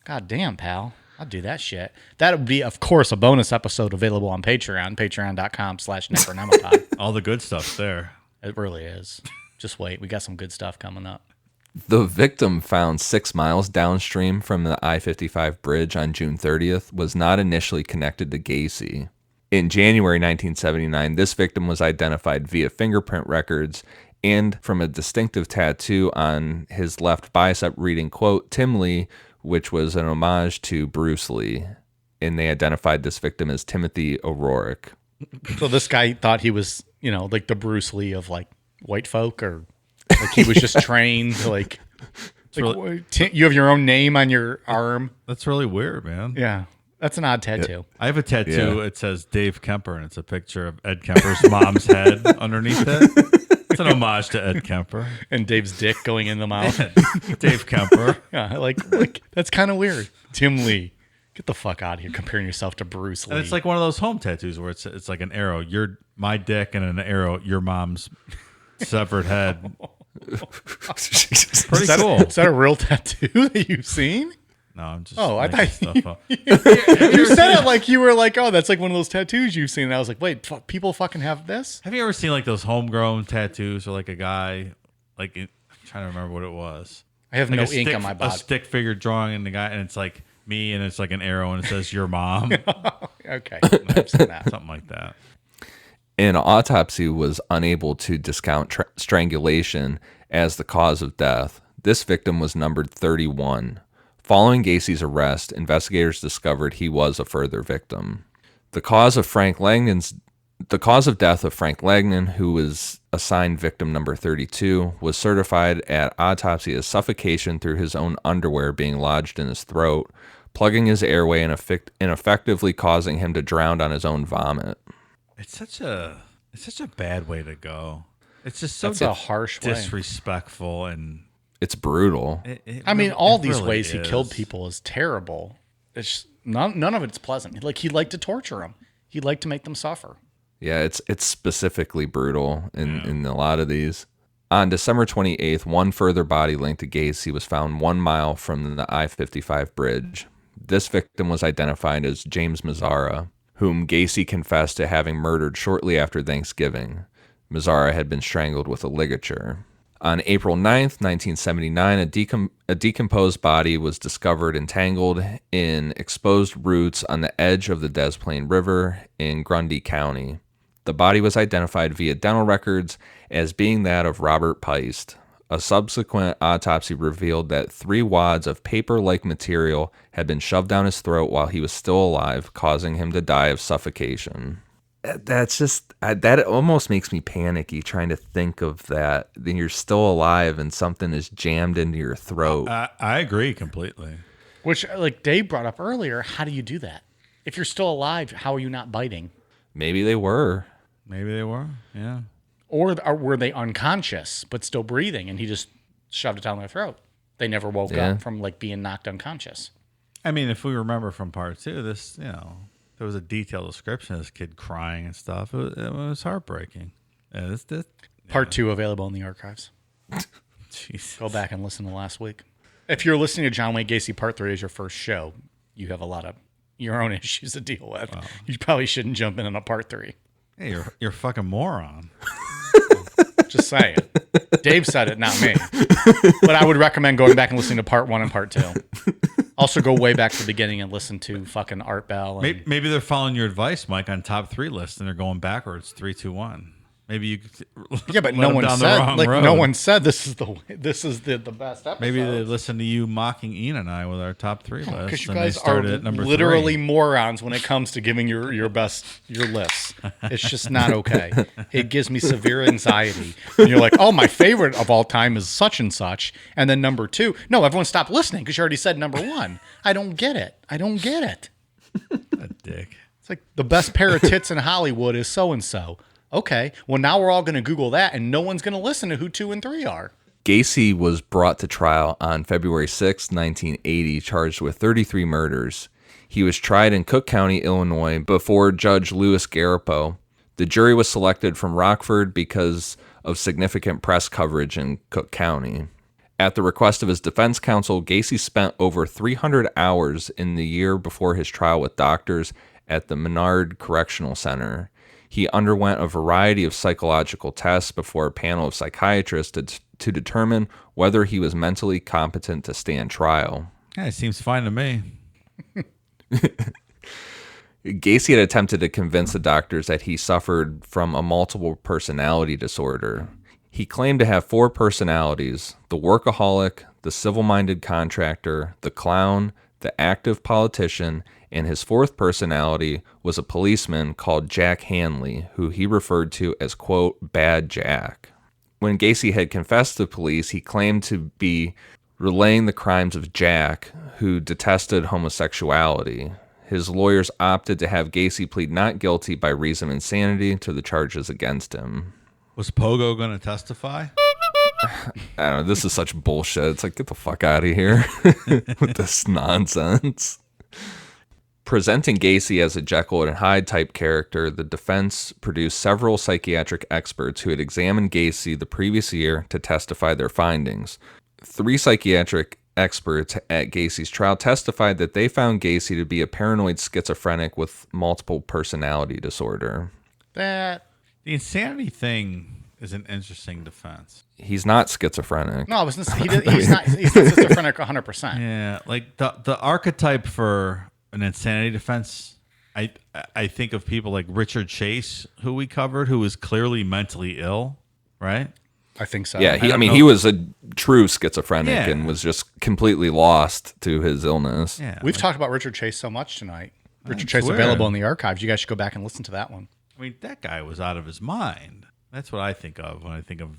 God damn, pal. I'll do that shit. That would be, of course, a bonus episode available on Patreon, patreon.com/Necronomicon. All the good stuff's there. It really is. Just wait. We got some good stuff coming up. The victim found 6 miles downstream from the I-55 bridge on June 30th was not initially connected to Gacy. In January 1979, this victim was identified via fingerprint records and from a distinctive tattoo on his left bicep reading, quote, Tim Lee, which was an homage to Bruce Lee. And they identified this victim as Timothy O'Rourke. So this guy thought he was, like the Bruce Lee of like white folk, or like he was just trained to like you have your own name on your arm. That's really weird, man. Yeah. That's an odd tattoo. I have a tattoo. Yeah. It says Dave Kemper, and it's a picture of Ed Kemper's mom's head underneath it. It's an homage to Ed Kemper. And Dave's dick going in the mouth. Dave Kemper. Yeah, like that's kind of weird. Tim Lee. Get the fuck out of here comparing yourself to Bruce Lee. And it's like one of those home tattoos where it's like an arrow. You're my dick, and an arrow, your mom's severed head. Pretty cool. Is that a real tattoo that you've seen? No, I'm just. Oh, I thought stuff up. You said it like you were like, oh, that's like one of those tattoos you've seen. And I was like, wait, people fucking have this? Have you ever seen like those homegrown tattoos or like a guy, like I'm trying to remember what it was. I have like no ink on my body. A stick figure drawing in the guy, and it's like me, and it's like an arrow, and it says your mom. Okay, I've seen that. Something like that. An autopsy was unable to discount strangulation as the cause of death. This victim was numbered 31. Following Gacy's arrest, investigators discovered he was a further victim. The cause of death of Frank Langdon, who was assigned victim number 32, was certified at autopsy as suffocation through his own underwear being lodged in his throat, plugging his airway and effectively causing him to drown on his own vomit. It's such a bad way to go. It's just so That's a harsh way. Disrespectful, and it's brutal. I mean, all these really ways is. he killed people is terrible. It's just, none of it's pleasant. Like he liked to torture them. He liked to make them suffer. Yeah, it's specifically brutal in a lot of these. On December 28th, one further body linked to Gacy was found 1 mile from the I-55 bridge. This victim was identified as James Mazzara, whom Gacy confessed to having murdered shortly after Thanksgiving. Mazzara had been strangled with a ligature. On April 9th, 1979, a decomposed body was discovered entangled in exposed roots on the edge of the Des Plaines River in Grundy County. The body was identified via dental records as being that of Robert Peist. A subsequent autopsy revealed that 3 wads of paper-like material had been shoved down his throat while he was still alive, causing him to die of suffocation. That's just, that almost makes me panicky trying to think of that. Then you're still alive and something is jammed into your throat. I agree completely. Which, like Dave brought up earlier, how do you do that? If you're still alive, how are you not biting? Maybe they were. Yeah. Or were they unconscious but still breathing, and he just shoved it down their throat? They never woke up from like being knocked unconscious. I mean, if we remember from part 2, this, there was a detailed description of this kid crying and stuff. It was heartbreaking. Yeah, Part 2 available in the archives. Jesus. Go back and listen to last week. If you're listening to John Wayne Gacy Part 3 as your first show, you have a lot of your own issues to deal with. Wow. You probably shouldn't jump in on a Part 3. Hey, you're a fucking moron. Just saying. Dave said it, not me. But I would recommend going back and listening to Part 1 and Part 2. Also, go way back to the beginning and listen to fucking Art Bell. And maybe they're following your advice, Mike, on top 3 lists, and they're going backwards, 3, 2, 1. Maybe you could but no one said no one said this is the best episode. Maybe they listened to you mocking Ian and I with our top 3 lists. Because you guys are literally morons when it comes to giving your lists. It's just not okay. It gives me severe anxiety. And you're like, oh, my favorite of all time is such and such, and then number 2. No, everyone stop listening because you already said number 1. I don't get it. A dick. It's like the best pair of tits in Hollywood is so and so. Okay, well, now we're all going to Google that, and no one's going to listen to who 2 and 3 are. Gacy was brought to trial on February 6, 1980, charged with 33 murders. He was tried in Cook County, Illinois, before Judge Louis Garipo. The jury was selected from Rockford because of significant press coverage in Cook County. At the request of his defense counsel, Gacy spent over 300 hours in the year before his trial with doctors at the Menard Correctional Center. He underwent a variety of psychological tests before a panel of psychiatrists to determine whether he was mentally competent to stand trial. Yeah, it seems fine to me. Gacy had attempted to convince the doctors that he suffered from a multiple personality disorder. He claimed to have 4 personalities: the workaholic, the civil-minded contractor, the clown, the active politician, and his 4th personality was a policeman called Jack Hanley, who he referred to as, quote, Bad Jack. When Gacy had confessed to police, he claimed to be relaying the crimes of Jack, who detested homosexuality. His lawyers opted to have Gacy plead not guilty by reason of insanity to the charges against him. Was Pogo going to testify? I don't know. This is such bullshit. It's like, get the fuck out of here with this nonsense. Presenting Gacy as a Jekyll and Hyde type character, the defense produced several psychiatric experts who had examined Gacy the previous year to testify their findings. 3 psychiatric experts at Gacy's trial testified that they found Gacy to be a paranoid schizophrenic with multiple personality disorder. The insanity thing is an interesting defense. He's not schizophrenic. No, he's not schizophrenic 100%. Yeah, like the archetype for an insanity defense, I think of people like Richard Chase, who we covered, who was clearly mentally ill, right? I think so. Yeah, he was a true schizophrenic and was just completely lost to his illness. Yeah, We've talked about Richard Chase so much tonight. Richard Chase available in the archives. You guys should go back and listen to that one. I mean, that guy was out of his mind. That's what I think of when I think of,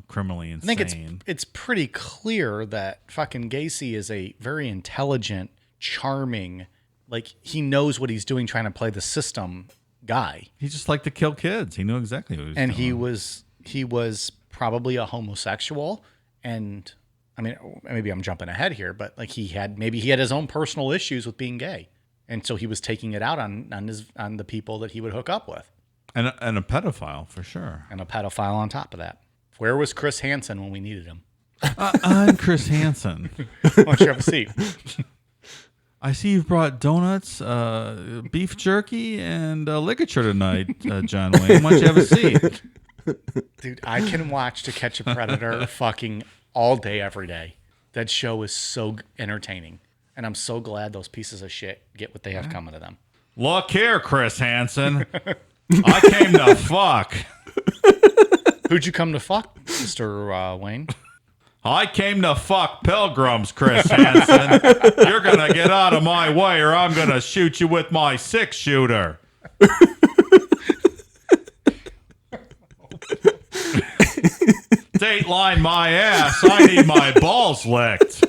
criminally insane. I think it's pretty clear that fucking Gacy is a very intelligent, charming, like he knows what he's doing trying to play the system guy. He just liked to kill kids. He knew exactly what he was doing. And he was probably a homosexual, and I mean, maybe I'm jumping ahead here, but like he had his own personal issues with being gay, and so he was taking it out on the people that he would hook up with, and a pedophile for sure, and a pedophile on top of that. Where was Chris Hansen when we needed him? I'm Chris Hansen. Why don't you have a seat? I see you've brought donuts, beef jerky, and ligature tonight, John Wayne. Why don't you have a seat? Dude, I can watch To Catch a Predator fucking all day, every day. That show is so entertaining. And I'm so glad those pieces of shit get what they have coming to them. Look here, Chris Hansen. I came to fuck. Who'd you come to fuck, Mr. Wayne? I came to fuck pilgrims, Chris Hansen. You're going to get out of my way or I'm going to shoot you with my 6-shooter. Dateline my ass. I need my balls licked.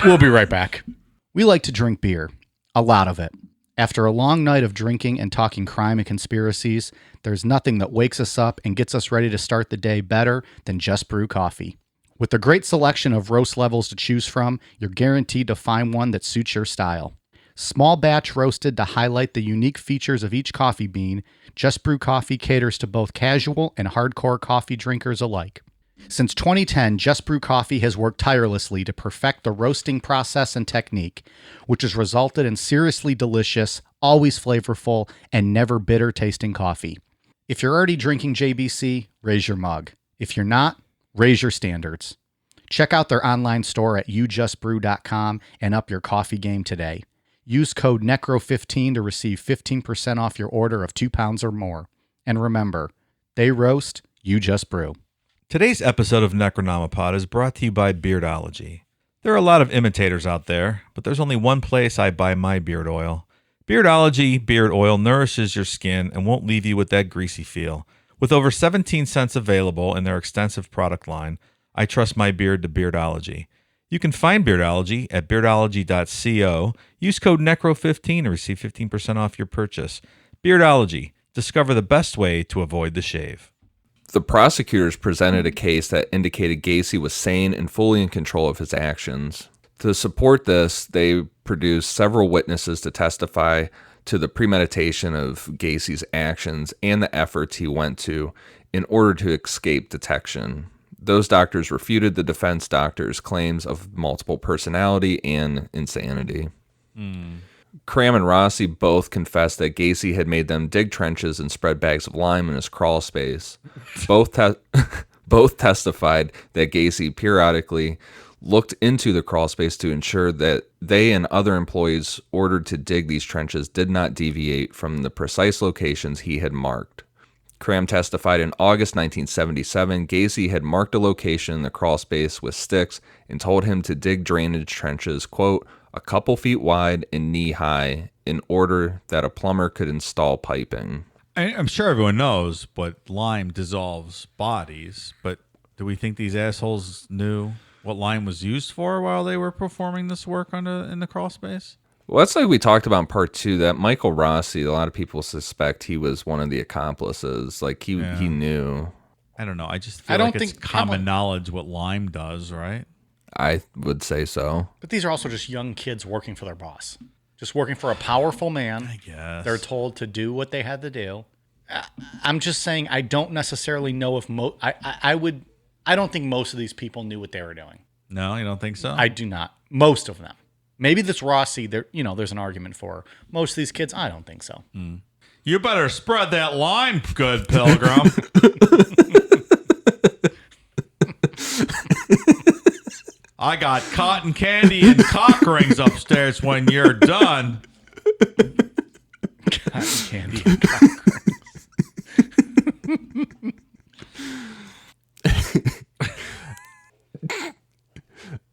We'll be right back. We like to drink beer. A lot of it. After a long night of drinking and talking crime and conspiracies, there's nothing that wakes us up and gets us ready to start the day better than Just Brew coffee. With a great selection of roast levels to choose from, you're guaranteed to find one that suits your style. Small batch roasted to highlight the unique features of each coffee bean, Just Brew Coffee caters to both casual and hardcore coffee drinkers alike. Since 2010, Just Brew Coffee has worked tirelessly to perfect the roasting process and technique, which has resulted in seriously delicious, always flavorful, and never bitter tasting coffee. If you're already drinking JBC, raise your mug. If you're not, raise your standards. Check out their online store at youjustbrew.com and up your coffee game today. Use code NECRO15 to receive 15% off your order of 2 pounds or more. And remember, they roast, you just brew. Today's episode of Necronomipod is brought to you by Beardology. There are a lot of imitators out there, but there's only one place I buy my beard oil. Beardology beard oil nourishes your skin and won't leave you with that greasy feel. With over 17 cents available in their extensive product line, I trust my beard to Beardology. You can find Beardology at beardology.co. Use code NECRO15 to receive 15% off your purchase. Beardology. Discover the best way to avoid the shave. The prosecutors presented a case that indicated Gacy was sane and fully in control of his actions. To support this, they produced several witnesses to testify to the premeditation of Gacy's actions and the efforts he went to in order to escape detection. Those doctors refuted the defense doctors' claims of multiple personality and insanity. Cram and Rossi both confessed that Gacy had made them dig trenches and spread bags of lime in his crawl space. Both testified that Gacy periodically looked into the crawl space to ensure that they and other employees ordered to dig these trenches did not deviate from the precise locations he had marked. Cram testified in August 1977 Gacy had marked a location in the crawl space with sticks and told him to dig drainage trenches, quote, a couple feet wide and knee-high in order that a plumber could install piping. I'm sure everyone knows, but lime dissolves bodies. But do we think these assholes knew what lime was used for while they were performing this work in the crawl space? Well, that's like we talked about in part 2, that Michael Rossi, a lot of people suspect he was one of the accomplices. Like, he knew. I don't know. I just feel like it's common knowledge what lime does, right? I would say so. But these are also just young kids working for their boss. Just working for a powerful man. I guess. They're told to do what they had to do. I'm just saying I don't necessarily know if I don't think most of these people knew what they were doing. No, you don't think so? I do not. Most of them. Maybe this Rossi, there's an argument for. Most of these kids, I don't think so. You better spread that lime, good pilgrim. I got cotton candy and cock rings upstairs when you're done. Cotton candy and cock rings.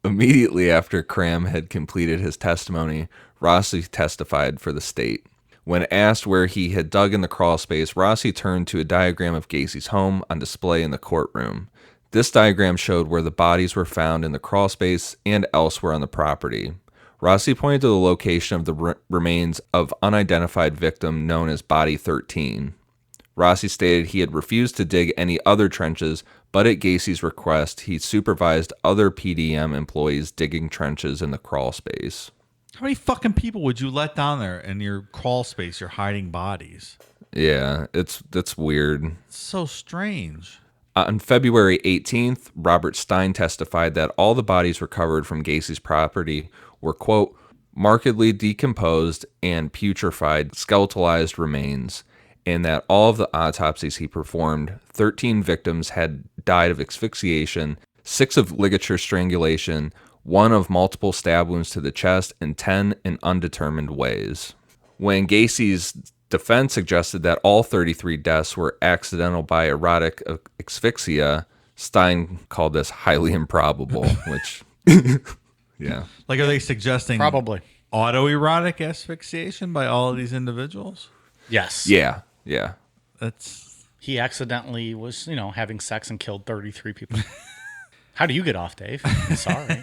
Immediately after Cram had completed his testimony, Rossi testified for the state. When asked where he had dug in the crawl space, Rossi turned to a diagram of Gacy's home on display in the courtroom. This diagram showed where the bodies were found in the crawl space and elsewhere on the property. Rossi pointed to the location of the remains of unidentified victim known as Body 13. Rossi stated he had refused to dig any other trenches, but at Gacy's request, he supervised other PDM employees digging trenches in the crawl space. How many fucking people would you let down there in your crawl space? You're hiding bodies. Yeah, that's weird. It's so strange. On February 18th, Robert Stein testified that all the bodies recovered from Gacy's property were, quote, markedly decomposed and putrefied skeletalized remains, and that all of the autopsies he performed, 13 victims had died of asphyxiation, 6 of ligature strangulation, 1 of multiple stab wounds to the chest, and 10 in undetermined ways. When Gacy's defense suggested that all 33 deaths were accidental by erotic asphyxia, Stein called this highly improbable, which, yeah. Like, are they suggesting Probably. autoerotic asphyxiation by all of these individuals? Yes. Yeah. That's... He accidentally was, having sex and killed 33 people. How do you get off, Dave? I'm sorry.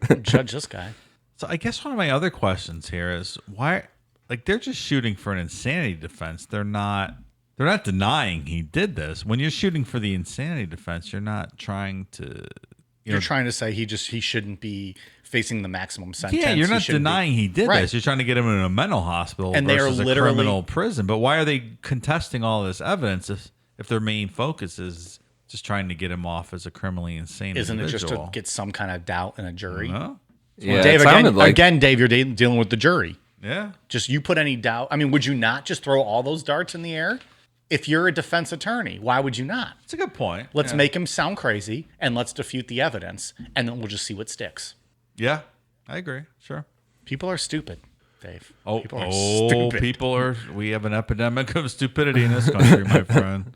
Don't judge this guy. So I guess one of my other questions here is why, like, they're just shooting for an insanity defense. They're not denying he did this. When you're shooting for the insanity defense, you're not trying to... You're trying to say he shouldn't be facing the maximum sentence. Yeah, you're not denying he did Right. this. You're trying to get him in a mental hospital And they are versus a literally- criminal prison. But why are they contesting all this evidence if their main focus is just trying to get him off as a criminally insane Isn't individual? it just to get some kind of doubt in a jury? No? Yeah, Dave, it sounded again, Dave, you're dealing with the jury. Yeah. Just you put any doubt. I mean, would you not just throw all those darts in the air? If you're a defense attorney, why would you not? It's a good point. Let's make him sound crazy and let's defute the evidence, and then we'll just see what sticks. Yeah, I agree. Sure. People are stupid, Dave. Oh, people are stupid. people are. We have an epidemic of stupidity in this country, my friend.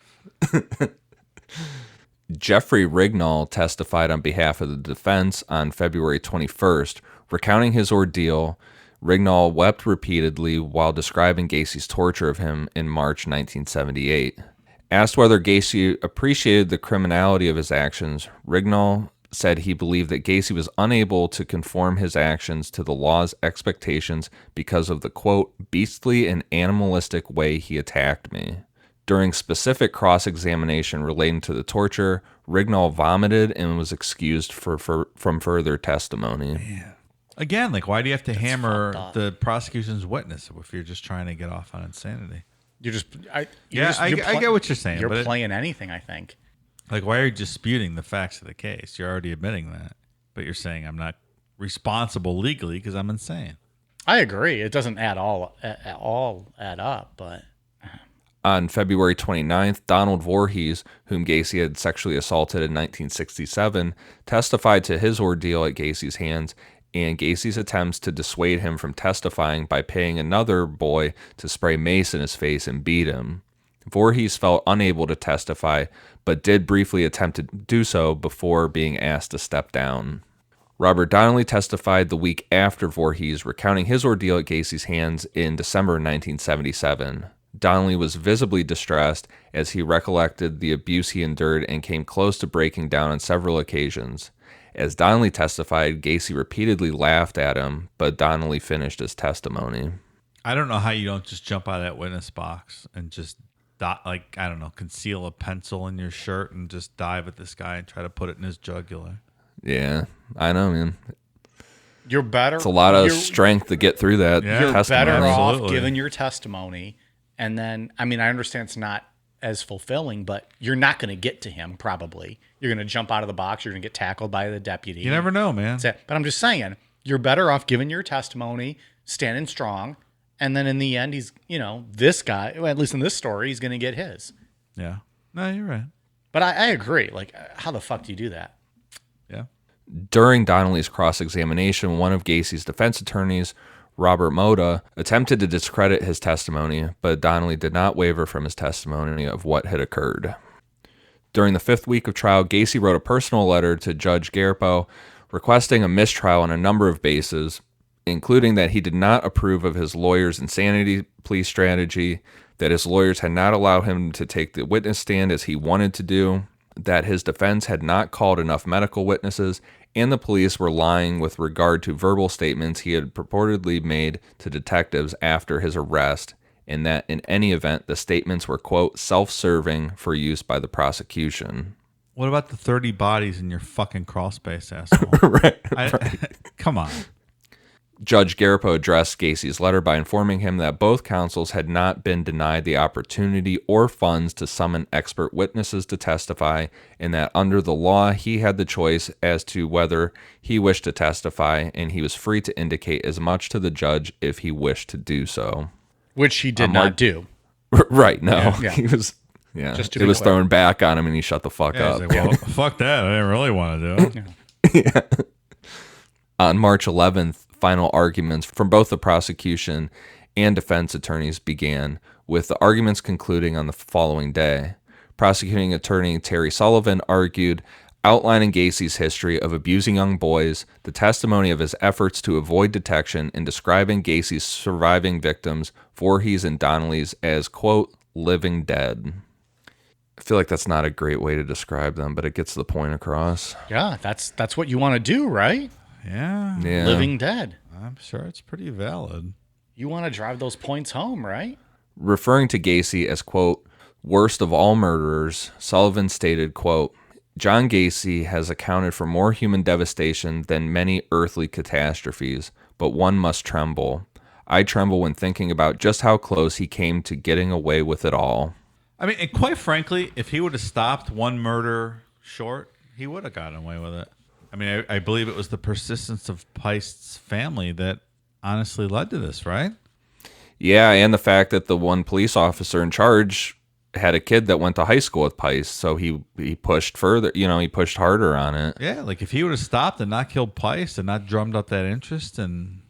Jeffrey Rignall testified on behalf of the defense on February 21st, recounting his ordeal. Rignall wept repeatedly while describing Gacy's torture of him in March 1978. Asked whether Gacy appreciated the criminality of his actions, Rignall said he believed that Gacy was unable to conform his actions to the law's expectations because of the, quote, beastly and animalistic way he attacked me. During specific cross-examination relating to the torture, Rignall vomited and was excused from further testimony. Man, Again, like, why do you have to hammer fucked up. the prosecution's witness if you're just trying to get off on insanity? You're just, I get what you're saying. You're but playing anything, I think. like, why are you disputing the facts of the case? You're already admitting that, but you're saying I'm not responsible legally because I'm insane. I agree. It doesn't at all add up, but On February 29th, Donald Voorhees, whom Gacy had sexually assaulted in 1967, testified to his ordeal at Gacy's hands and Gacy's attempts to dissuade him from testifying by paying another boy to spray mace in his face and beat him. Voorhees felt unable to testify, but did briefly attempt to do so before being asked to step down. Robert Donnelly testified the week after Voorhees, recounting his ordeal at Gacy's hands in December 1977. Donnelly was visibly distressed as he recollected the abuse he endured and came close to breaking down on several occasions. As Donnelly testified, Gacy repeatedly laughed at him, but Donnelly finished his testimony. I don't know how you don't just jump out of that witness box and just conceal a pencil in your shirt and just dive at this guy and try to put it in his jugular. Yeah, I know, man. you're better. It's a lot of strength to get through that Yeah. You're testimony. better off Absolutely. giving your testimony, and then I understand it's not as fulfilling, but you're not going to get to him. Probably you're going to jump out of the box. You're going to get tackled by the deputy. You never know, man. But I'm just saying, you're better off giving your testimony, standing strong, and then in the end, he's this guy. Well, at least in this story, he's going to get his. Yeah. No, you're right. But I agree. Like, how the fuck do you do that? Yeah. During Donnelly's cross-examination, one of Gacy's defense attorneys, Robert Moda, attempted to discredit his testimony, but Donnelly did not waver from his testimony of what had occurred. During the 5th week of trial, Gacy wrote a personal letter to Judge Garpo requesting a mistrial on a number of bases, including that he did not approve of his lawyer's insanity plea strategy, that his lawyers had not allowed him to take the witness stand as he wanted to do, that his defense had not called enough medical witnesses, and the police were lying with regard to verbal statements he had purportedly made to detectives after his arrest, and that in any event the statements were, quote, self-serving for use by the prosecution. What about the 30 bodies in your fucking crawl space, asshole? Right. Come on. Judge Garpo addressed Gacy's letter by informing him that both counsels had not been denied the opportunity or funds to summon expert witnesses to testify, and that under the law he had the choice as to whether he wished to testify, and he was free to indicate as much to the judge if he wished to do so. Which he did not do. Right, no. Yeah. He was, Just to it be was clear. thrown back on him and he shut the fuck Yeah, up. he's like, well, fuck that. I didn't really want to do it. On March 11th, final arguments from both the prosecution and defense attorneys began, with the arguments concluding on the following day. Prosecuting attorney Terry Sullivan argued, outlining Gacy's history of abusing young boys, the testimony of his efforts to avoid detection, and describing Gacy's surviving victims, Voorhees and Donnelly's, as, quote, living dead. I feel like that's not a great way to describe them, but it gets the point across. Yeah, that's what you want to do, right? Yeah. Yeah. Living dead. I'm sure it's pretty valid. You want to drive those points home, right? Referring to Gacy as, quote, worst of all murderers, Sullivan stated, quote, John Gacy has accounted for more human devastation than many earthly catastrophes, but one must tremble. I tremble when thinking about just how close he came to getting away with it all. I mean, and quite frankly, if he would have stopped one murder short, he would have gotten away with it. I mean, I believe it was the persistence of Peist's family that honestly led to this, right? Yeah, and the fact that the one police officer in charge had a kid that went to high school with Peist, so he pushed further, he pushed harder on it. Yeah, like if he would have stopped and not killed Peist and not drummed up that interest, and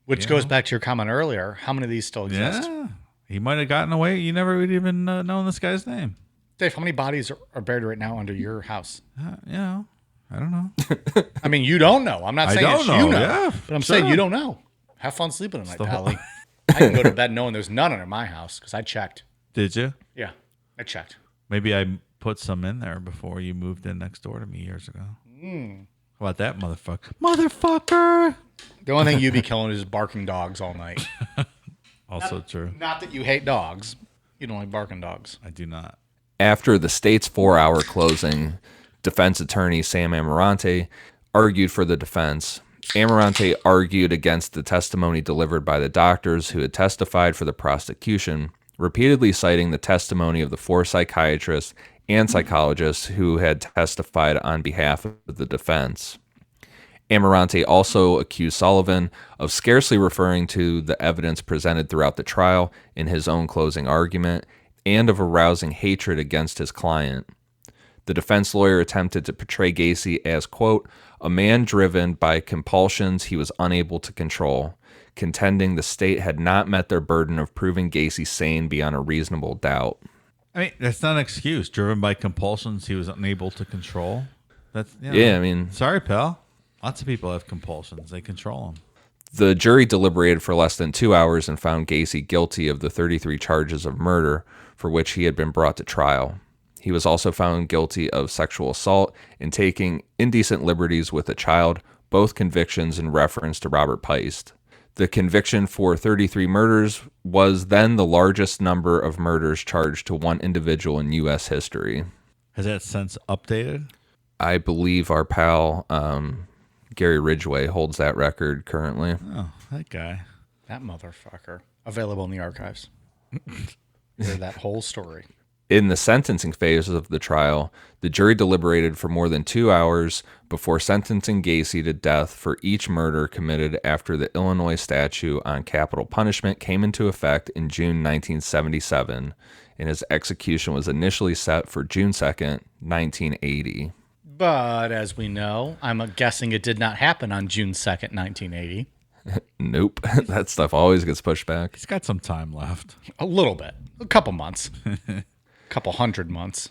Which goes back to your comment earlier. How many of these still exist? yeah, he might have gotten away. You never would even known this guy's name. Dave, how many bodies are buried right now under your house? I don't know. I mean, you don't know. I'm not I saying don't it's know, you know. yeah, But I'm sure. saying you don't know. Have fun sleeping tonight, the whole- Pally. I can go to bed knowing there's none under my house because I checked. Did you? Yeah, I checked. Maybe I put some in there before you moved in next door to me years ago. How about that motherfucker? Motherfucker! The only thing you'd be killing is barking dogs all night. Also true. Not that you hate dogs. You don't like barking dogs. I do not. After the state's 4-hour closing, defense attorney Sam Amarante argued for the defense. Amarante argued against the testimony delivered by the doctors who had testified for the prosecution, repeatedly citing the testimony of the 4 psychiatrists and psychologists who had testified on behalf of the defense. Amarante also accused Sullivan of scarcely referring to the evidence presented throughout the trial in his own closing argument and of arousing hatred against his client. The defense lawyer attempted to portray Gacy as, quote, a man driven by compulsions he was unable to control, contending the state had not met their burden of proving Gacy sane beyond a reasonable doubt. I mean, that's not an excuse. Driven by compulsions he was unable to control. That's Yeah, I mean... Sorry, pal. Lots of people have compulsions. They control them. The jury deliberated for less than 2 hours and found Gacy guilty of the 33 charges of murder for which he had been brought to trial. He was also found guilty of sexual assault and taking indecent liberties with a child, both convictions in reference to Robert Peist. The conviction for 33 murders was then the largest number of murders charged to one individual in U.S. history. Has that since updated? I believe our pal Gary Ridgway holds that record currently. Oh, that guy. That motherfucker. Available in the archives. Hear that whole story. In the sentencing phase of the trial, the jury deliberated for more than 2 hours before sentencing Gacy to death for each murder committed after the Illinois statute on capital punishment came into effect in June 1977, and his execution was initially set for June 2nd, 1980. But as we know, I'm guessing it did not happen on June 2nd, 1980. Nope. That stuff always gets pushed back. He's got some time left. A little bit. A couple months. Couple hundred months.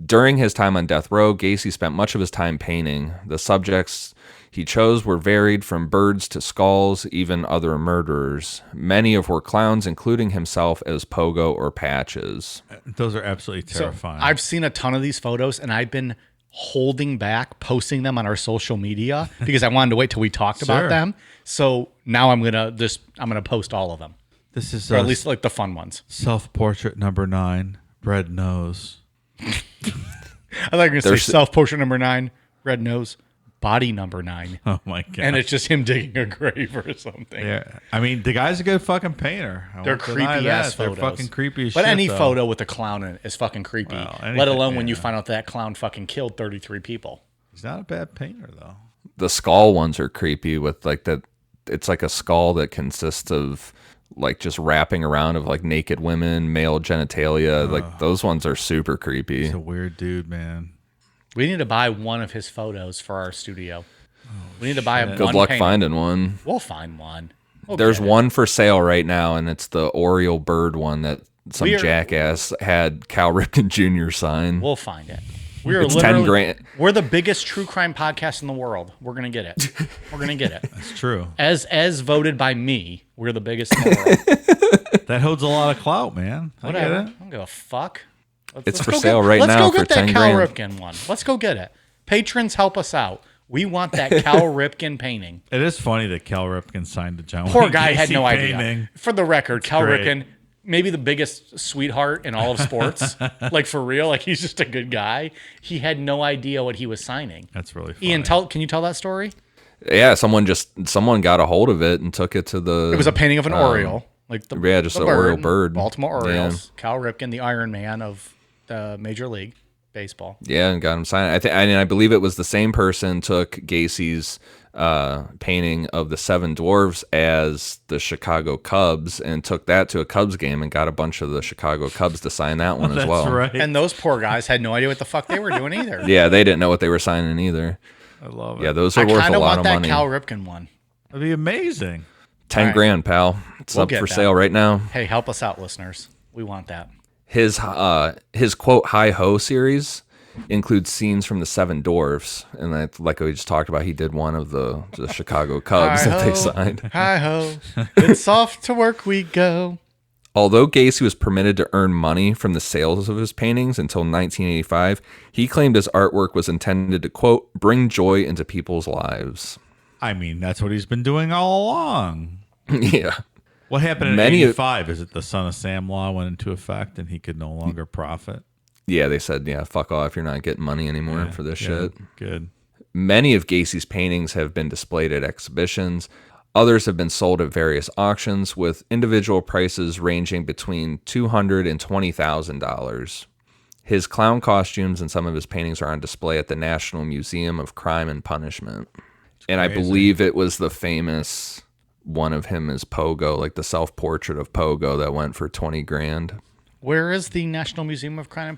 During his time on death row, Gacy spent much of his time painting. The subjects he chose were varied from birds to skulls, even other murderers. Many of were clowns, including himself as Pogo or Patches. Those are absolutely terrifying. So I've seen a ton of these photos, and I've been holding back posting them on our social media because I wanted to wait till we talked about them. So now I'm gonna post all of them. This is or at least like the fun ones. Self-portrait number 9, red nose. I thought you were going to say self-portrait number 9, red nose, body number 9. Oh my God. And it's just him digging a grave or something. Yeah. I mean, the guy's a good fucking painter. They're creepy ass photos. They're fucking creepy as but shit. any though. photo with a clown in it is fucking creepy. Well, let alone when you find out that clown fucking killed 33 people. He's not a bad painter though. The skull ones are creepy with like that. It's like a skull that consists of like just wrapping around of like naked women, male genitalia. Like those ones are super creepy. He's a weird dude, man. We need to buy one of his photos for our studio. We need to buy a Good luck finding one. We'll find one. There's one for sale right now, and it's the Oriole bird one that some jackass had Cal Ripken Jr. sign. We'll find it. We are It's 10 grand. We're the biggest true crime podcast in the world. We're gonna get it. We're gonna get it. That's true. As voted by me, we're the biggest in the world. That holds a lot of clout, man. Whatever. I I get it. don't give a fuck. It's for sale right now for 10 Let's go get that Cal grand. Ripken one. Let's go get it. Patrons, help us out. We want that Cal Ripken painting. It is funny that Cal Ripken signed the John Poor Wayne guy had Gacy no painting. idea. For the record, Cal great. Ripken, maybe the biggest sweetheart in all of sports. Like for real, like he's just a good guy. He had no idea what he was signing. That's really funny. Ian, can you tell that story? Yeah, someone got a hold of it and took it to the. It was a painting of an Oriole, like the just the Oriole bird. Baltimore Orioles. Yeah. Cal Ripken, the Iron Man of Major League Baseball. Yeah, and got him signed. I believe it was the same person took Gacy's painting of the Seven Dwarfs as the Chicago Cubs and took that to a Cubs game and got a bunch of the Chicago Cubs to sign that one as well. That's right. And those poor guys had no idea what the fuck they were doing either. Yeah, they didn't know what they were signing either. I love it. Yeah, those are worth a lot of money. I kind of want that Cal Ripken one. That'd be amazing. 10 grand, pal. It's up for sale right now. Hey, help us out, listeners. We want that. His quote Hi Ho series includes scenes from the Seven Dwarfs, and like we just talked about, he did one of the Chicago Cubs that they signed. Hi ho, it's off to work we go. Although Gacy was permitted to earn money from the sales of his paintings until 1985, he claimed his artwork was intended to, quote, bring joy into people's lives. I mean, that's what he's been doing all along. Yeah. What happened in 85? Is it the Son of Sam law went into effect and he could no longer profit? Yeah, they said, fuck off. You're not getting money anymore for this shit. Good. Many of Gacy's paintings have been displayed at exhibitions. Others have been sold at various auctions, with individual prices ranging between $200,000 and $20,000. His clown costumes and some of his paintings are on display at the National Museum of Crime and Punishment. And I believe it was the famous one of him as Pogo, like the self-portrait of Pogo that went for $20,000. Where is the National Museum of Crime and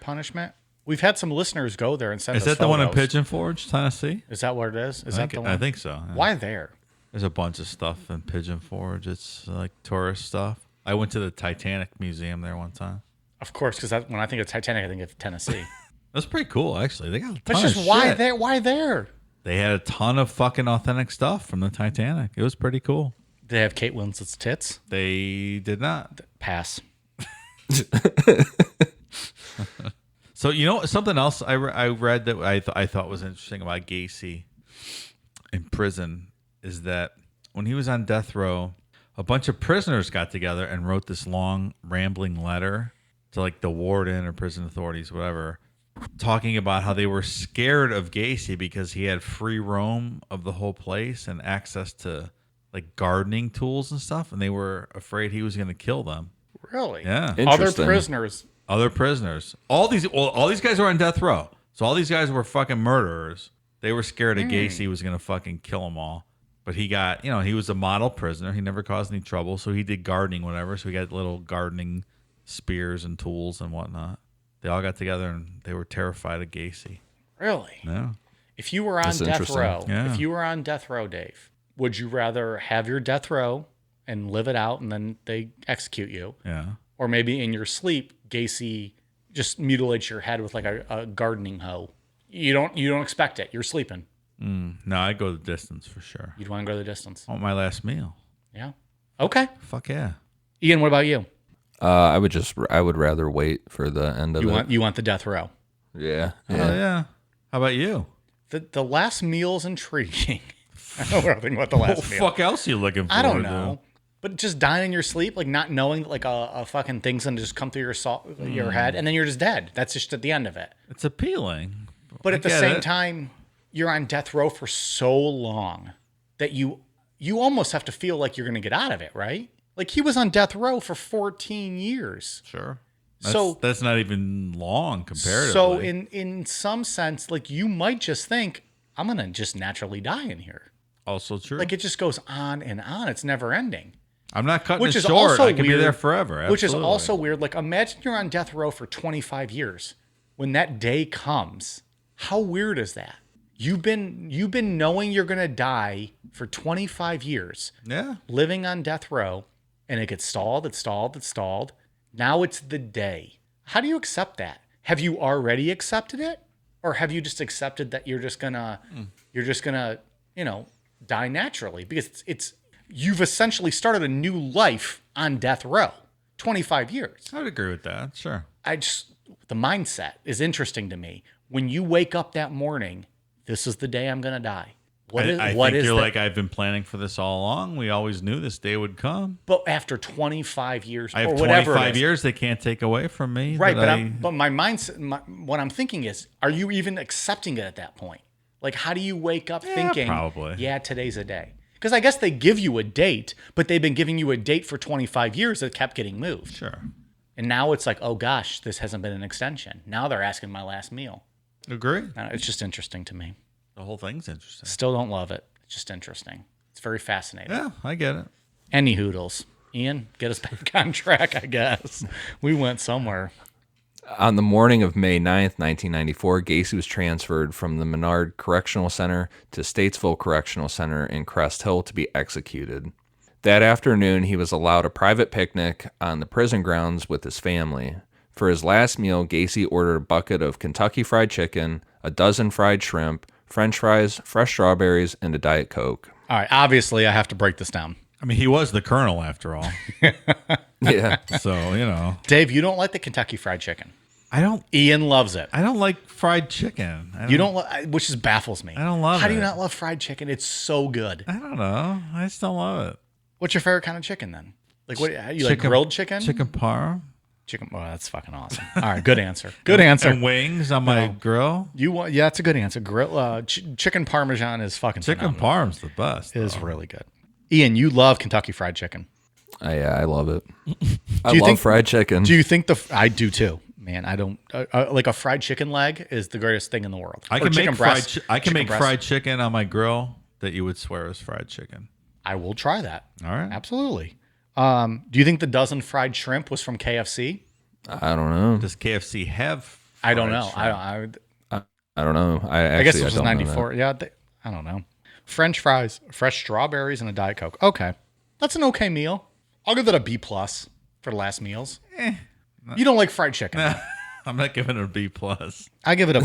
Punishment? We've had some listeners go there and send us Is that photos. the one in Pigeon Forge, Tennessee? Is that what it is? Is that the one? I think so. Yeah. Why there? There's a bunch of stuff in Pigeon Forge. It's like tourist stuff. I went to the Titanic Museum there one time. Of course, because when I think of Titanic, I think of Tennessee. That's pretty cool, actually. They got a ton That's of just why shit. there? Why there? They had a ton of fucking authentic stuff from the Titanic. It was pretty cool. Did they have Kate Winslet's tits? They did not. Pass. So, you know, something else I read that I thought was interesting about Gacy in prison is that when he was on death row, a bunch of prisoners got together and wrote this long, rambling letter to like the warden or prison authorities, whatever, talking about how they were scared of Gacy because he had free roam of the whole place and access to like gardening tools and stuff, and they were afraid he was going to kill them. Really? Yeah. Other Interesting. prisoners. Other prisoners. All these guys were on death row. So all these guys were fucking murderers. They were scared that Gacy was going to fucking kill them all. But he got, you know, he was a model prisoner. He never caused any trouble. So he did gardening, whatever. So he got little gardening spears and tools and whatnot. They all got together and they were terrified of Gacy. Really? Yeah. If you were on That's death interesting. row, Yeah. if you were on death row, Dave, would you rather have your death row and live it out and then they execute you? Yeah. Or maybe in your sleep, Gacy just mutilates your head with like a gardening hoe. You don't expect it. You're sleeping. No, I'd go the distance for sure. You'd want to go the distance. I want my last meal. Yeah. Okay. Fuck yeah. Ian, what about you? I would rather wait for the end of it. You want the death row. Yeah. Oh, yeah. How about you? The last meal's intriguing. I don't know what I think about the What last meal. fuck else are you looking for? I don't know. But just dying in your sleep, like not knowing that like a fucking thing's gonna just come through your head, and then you're just dead. That's just at the end of it. It's appealing. But I at the get same it. time, you're on death row for so long that you almost have to feel like you're gonna get out of it, right? Like he was on death row for 14 years. Sure. That's not even long comparatively. So in some sense, like you might just think, I'm gonna just naturally die in here. Also true. Like it just goes on and on. It's never ending. I'm not cutting Which it is short. also I can be weird. there forever. Which is Absolutely. also weird. Like imagine you're on death row for 25 years. When that day comes, how weird is that? You've been knowing you're gonna die for 25 years, Yeah. living on death row, and it gets stalled. Now it's the day. How do you accept that? Have you already accepted it, or have you just accepted that you're just gonna die naturally? Because it's you've essentially started a new life on death row. 25 years. I would agree with that. Sure. The mindset is interesting to me. When you wake up that morning, this is the day I'm gonna die. I What think is you're that? like, I've been planning for this all along. We always knew this day would come. But after 25 years, I have or whatever 25 it is. years they can't take away from me. Right, that but my mindset, what I'm thinking is, are you even accepting it at that point? Like, how do you wake up thinking, probably. yeah, today's a day? Because I guess they give you a date, but they've been giving you a date for 25 years that kept getting moved. Sure. And now it's like, oh gosh, this hasn't been an extension. Now they're asking my last meal. Agree. It's just interesting to me. The whole thing's interesting. Still don't love it. It's just interesting. It's very fascinating. Yeah, I get it. Any hoodles. Ian, get us back on track, I guess. We went somewhere. On the morning of May 9th, 1994, Gacy was transferred from the Menard Correctional Center to Statesville Correctional Center in Crest Hill to be executed. That afternoon, he was allowed a private picnic on the prison grounds with his family. For his last meal, Gacy ordered a bucket of Kentucky Fried Chicken, a dozen fried shrimp, French fries, fresh strawberries, and a Diet Coke. All right, obviously, I have to break this down. I mean, he was the colonel after all. Yeah. So, you know. Dave, you don't like the Kentucky Fried Chicken. I don't Ian loves it. like fried chicken. You don't, which just baffles me. I don't love How do you it. not love fried chicken? It's so good. I don't know. I just don't love it. What's your favorite kind of chicken then? Like what? You like grilled chicken? Chicken parm. Chicken. Well, that's fucking awesome. All right, good answer. Good answer. And wings on my grill. You want? Yeah, that's a good answer. Grill. Chicken Parmesan is fucking Chicken phenomenal. parm's the best. It is really good. Ian, you love Kentucky Fried Chicken. I love it. Do you think fried chicken. Do you think I do too? Man, I don't like a fried chicken leg is the greatest thing in the world. I Or can chicken make breast, I can chicken make breast. fried chicken on my grill that you would swear is fried chicken. I will try that. All right. Absolutely. Do you think the dozen fried shrimp was from KFC? I don't know. Does KFC have? I don't know. fried shrimp? I don't know. I guess it was don't know 94. Yeah, I don't know. French fries, fresh strawberries, and a Diet Coke. Okay. That's an okay meal. I'll give that a B+ for the last meals. You don't like fried chicken. I'm not giving it a B+. I give it a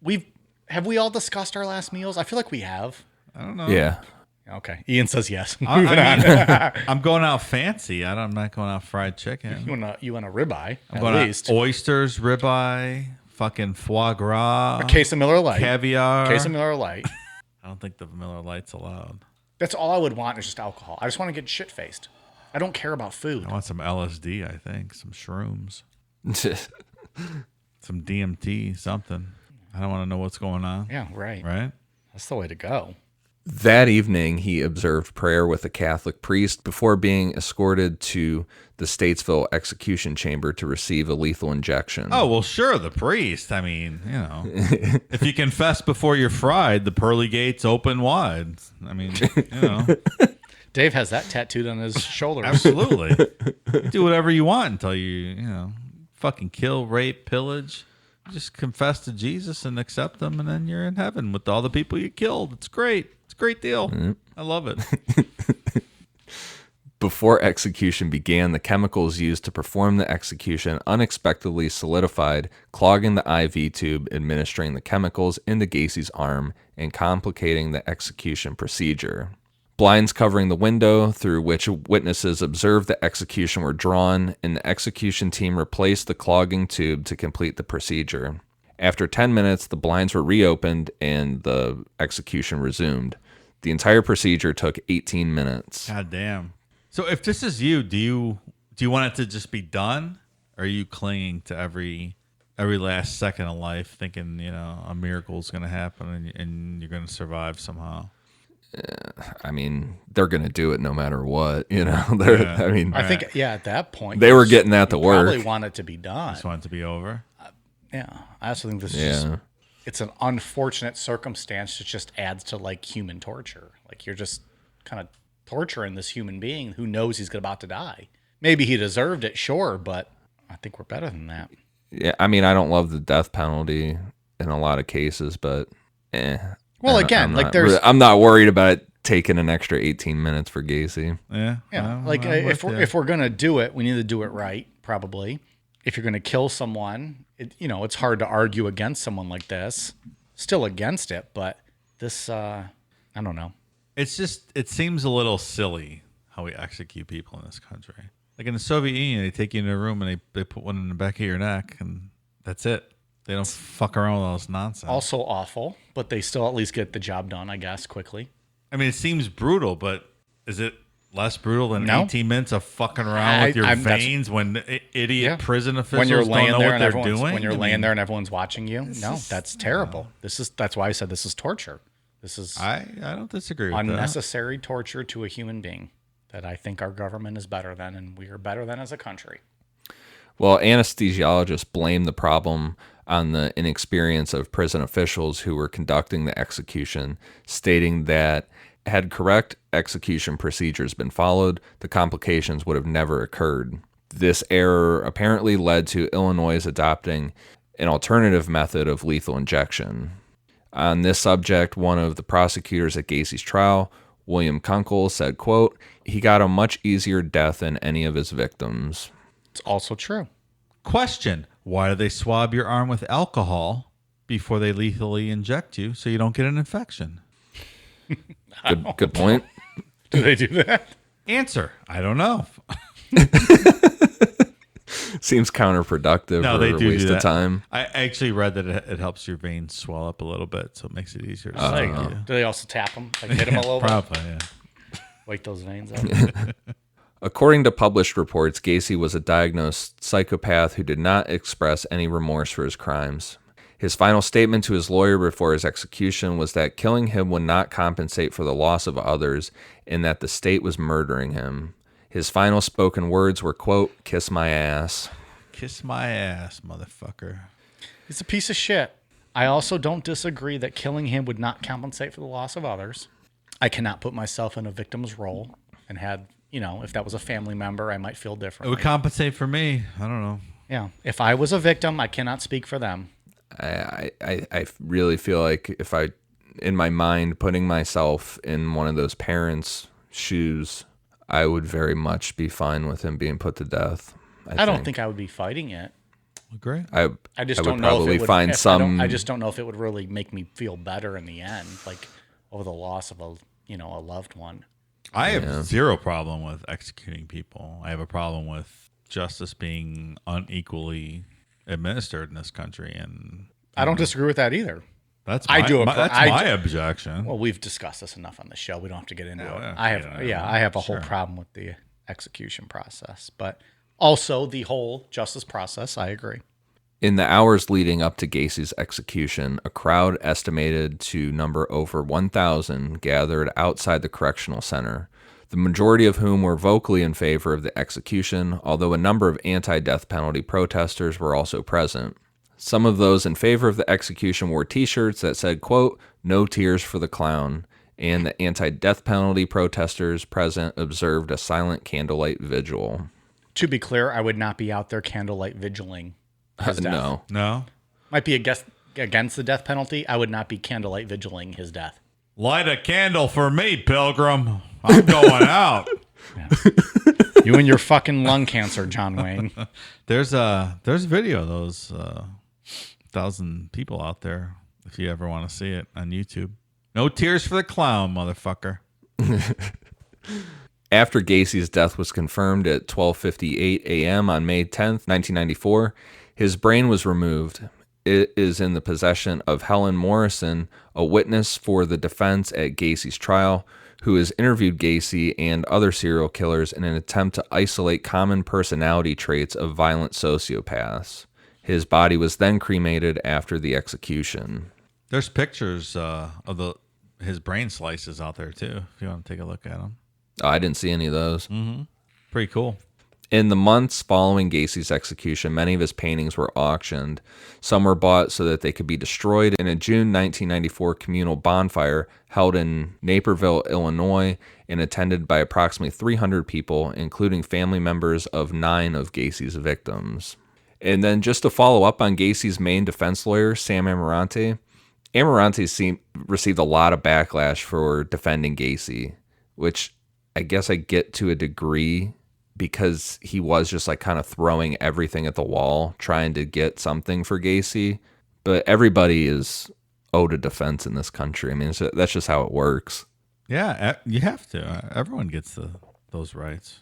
B+. Have we all discussed our last meals? I feel like we have. I don't know. that. Yeah. Okay. Ian says yes. I Moving on. mean, I'm going out fancy. I'm not going out fried chicken. You want a ribeye, I'm at going least. out oysters, ribeye, fucking foie gras, A case of Miller Lite. caviar. Case of Miller Lite. I don't think the Miller Lite's allowed. That's all I would want is just alcohol. I just want to get shit-faced. I don't care about food. I want some LSD, I think. Some shrooms. Some DMT, something. I don't want to know what's going on. Yeah, right. Right? That's the way to go. That evening, he observed prayer with a Catholic priest before being escorted to the Statesville execution chamber to receive a lethal injection. Oh, well, sure, the priest. I mean, if you confess before you're fried, the pearly gates open wide. I mean, Dave has that tattooed on his shoulder. absolutely. Do whatever you want until you fucking kill, rape, pillage. Just confess to Jesus and accept him, and then you're in heaven with all the people you killed. It's great. It's a great deal. I love it. Before execution began, the chemicals used to perform the execution unexpectedly solidified, clogging the IV tube, administering the chemicals into Gacy's arm, and complicating the execution procedure. Blinds covering the window through which witnesses observed the execution were drawn, and the execution team replaced the clogging tube to complete the procedure. After 10 minutes, the blinds were reopened and the execution resumed. The entire procedure took 18 minutes. God damn. So if this is you, do you want it to just be done? Or are you clinging to every last second of life, thinking a miracle is going to happen and you're going to survive somehow? I mean, they're going to do it no matter what, I think, at that point, they were getting that to work. Probably want it to be done. Just want it to be over. Yeah, I also think this is just, it's an unfortunate circumstance that just adds to human torture. You're just kind of torturing this human being who knows he's about to die. Maybe he deserved it, sure, but I think we're better than that. Yeah, I mean, I don't love the death penalty in a lot of cases, but Well, again, I'm not worried about it taking an extra 18 minutes for Gacy. Yeah. Yeah, well, if we're gonna do it, we need to do it right. Probably, if you're gonna kill someone, it's hard to argue against someone like this. Still against it, but this, I don't know. It's just, it seems a little silly how we execute people in this country. Like in the Soviet Union, they take you in a room and they put one in the back of your neck, and that's it. They don't fuck around with all this nonsense. Also awful, but they still at least get the job done, I guess, quickly. I mean, it seems brutal, but is it less brutal than No. 18 minutes of fucking around with your veins when idiot prison officials when you're laying don't know there what and they're doing? when you're laying there and everyone's watching you? No, that's terrible. That's why I said this is torture. This is I don't disagree with unnecessary torture to a human being that I think our government is better than, and we are better than as a country. Well, anesthesiologists blame the problem on the inexperience of prison officials who were conducting the execution, stating that had correct execution procedures been followed, the complications would have never occurred. This error apparently led to Illinois adopting an alternative method of lethal injection. On this subject, one of the prosecutors at Gacy's trial, William Kunkel, said, quote, "He got a much easier death than any of his victims." It's also true. Question: why do they swab your arm with alcohol before they lethally inject you so you don't get an infection? Good point. Do they do that? Answer: I don't know. Seems counterproductive or a waste of time. I actually read that it helps your veins swell up a little bit, so it makes it easier to There you swallow. go. Do they also tap them? Hit them a little bit? Probably, yeah. Wake those veins up? According to published reports, Gacy was a diagnosed psychopath who did not express any remorse for his crimes. His final statement to his lawyer before his execution was that killing him would not compensate for the loss of others and that the state was murdering him. His final spoken words were, quote, "Kiss my ass." Kiss my ass, motherfucker. It's a piece of shit. I also don't disagree that killing him would not compensate for the loss of others. I cannot put myself in a victim's role and had, if that was a family member, I might feel It differently. would compensate for me. I don't know. Yeah. If I was a victim, I cannot speak for them. I really feel like if I, in my mind, putting myself in one of those parents' shoes, I would very much be fine with him being put to death. I don't think I would be fighting it. Agree. I just don't would know probably if it would find some. I just don't know if it would really make me feel better in the end, like over the loss of a loved one. I have zero problem with executing people. I have a problem with justice being unequally administered in this country, and I don't disagree with that either. that's I my, do. my- that's I my do- objection. Well, we've discussed this enough on the show. We don't have to get into it. yeah, I have a whole problem with the execution process, but also the whole justice process. I agree. In the hours leading up to Gacy's execution, a crowd estimated to number over 1,000 gathered outside the correctional center, the majority of whom were vocally in favor of the execution, although a number of anti-death penalty protesters were also present. Some of those in favor of the execution wore T-shirts that said, quote, "No tears for the clown," and the anti-death penalty protesters present observed a silent candlelight vigil. To be clear, I would not be out there candlelight vigiling his death. No. Might be against the death penalty. I would not be candlelight vigiling his death. Light a candle for me, Pilgrim. I'm going out. You and your fucking lung cancer, John Wayne. There's a video of those 1,000 people out there. If you ever want to see it on YouTube. No tears for the clown, motherfucker. After Gacy's death was confirmed at 12:58 a.m. on May 10th, 1994, his brain was removed. It is in the possession of Helen Morrison, a witness for the defense at Gacy's trial, who has interviewed Gacy and other serial killers in an attempt to isolate common personality traits of violent sociopaths. His body was then cremated after the execution. There's pictures of his brain slices out there, too, if you want to take a look at them. Oh, I didn't see any of those. Pretty cool. In the months following Gacy's execution, many of his paintings were auctioned. Some were bought so that they could be destroyed in a June 1994 communal bonfire held in Naperville, Illinois, and attended by approximately 300 people, including family members of 9 of Gacy's victims. And then just to follow up on Gacy's main defense lawyer, Sam Amirante, received a lot of backlash for defending Gacy, which I guess I get to a degree because he was just like kind of throwing everything at the wall, trying to get something for Gacy. But everybody is owed a defense in this country. I mean, that's just how it works. Yeah, you have to. Everyone gets those rights.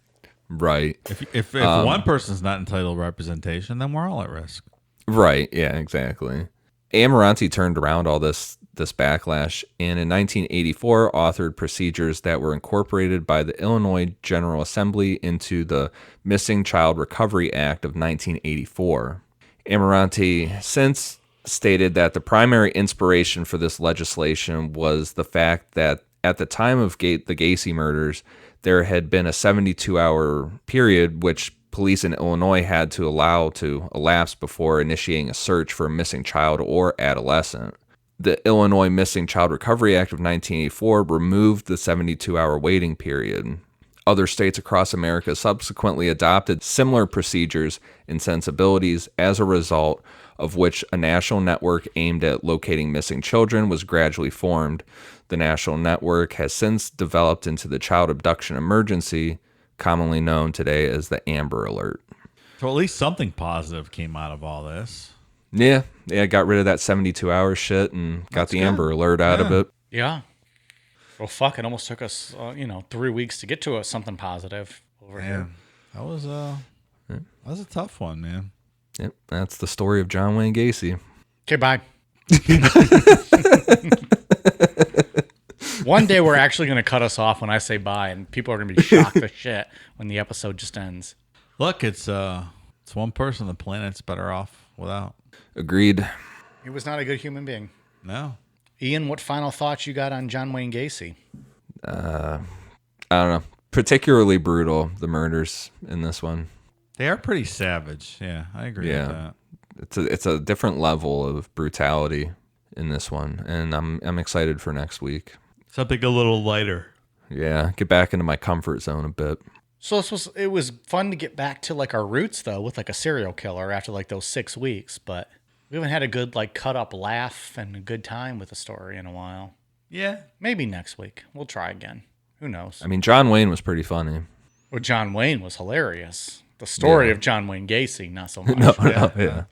Right. If one person's not entitled to representation, then we're all at risk. Right. Yeah, exactly. Amirante turned around all this backlash and in 1984 authored procedures that were incorporated by the Illinois General Assembly into the Missing Child Recovery Act of 1984. Amirante since stated that the primary inspiration for this legislation was the fact that at the time of the Gacy murders, there had been a 72-hour period which police in Illinois had to allow to elapse before initiating a search for a missing child or adolescent. The Illinois Missing Child Recovery Act of 1984 removed the 72-hour waiting period. Other states across America subsequently adopted similar procedures and sensibilities, as a result of which a national network aimed at locating missing children was gradually formed. The national network has since developed into the Child Abduction Emergency, commonly known today as the Amber Alert. So at least something positive came out of all this. Yeah, got rid of that 72-hour shit and got the Amber Alert out of it. Yeah. Well, fuck, it almost took us, 3 weeks to get to something positive over here. That was a tough one, man. Yep, that's the story of John Wayne Gacy. Okay, bye. One day we're actually going to cut us off when I say bye, and people are going to be shocked to shit when the episode just ends. Look, it's one person the planet's better off without. Agreed. He was not a good human being. No. Ian, what final thoughts you got on John Wayne Gacy? I don't know. Particularly brutal, the murders in this one. They are pretty savage. Yeah, I agree with that. It's a different level of brutality in this one, and I'm excited for next week. Something a little lighter. Yeah, get back into my comfort zone a bit. So it was fun to get back to like our roots though, with like a serial killer after like those 6 weeks, but we haven't had a good like cut up laugh and a good time with the story in a while. Yeah. Maybe next week. We'll try again. Who knows? I mean, John Wayne was pretty funny. Well, John Wayne was hilarious. The story of John Wayne Gacy, not so much. Yeah.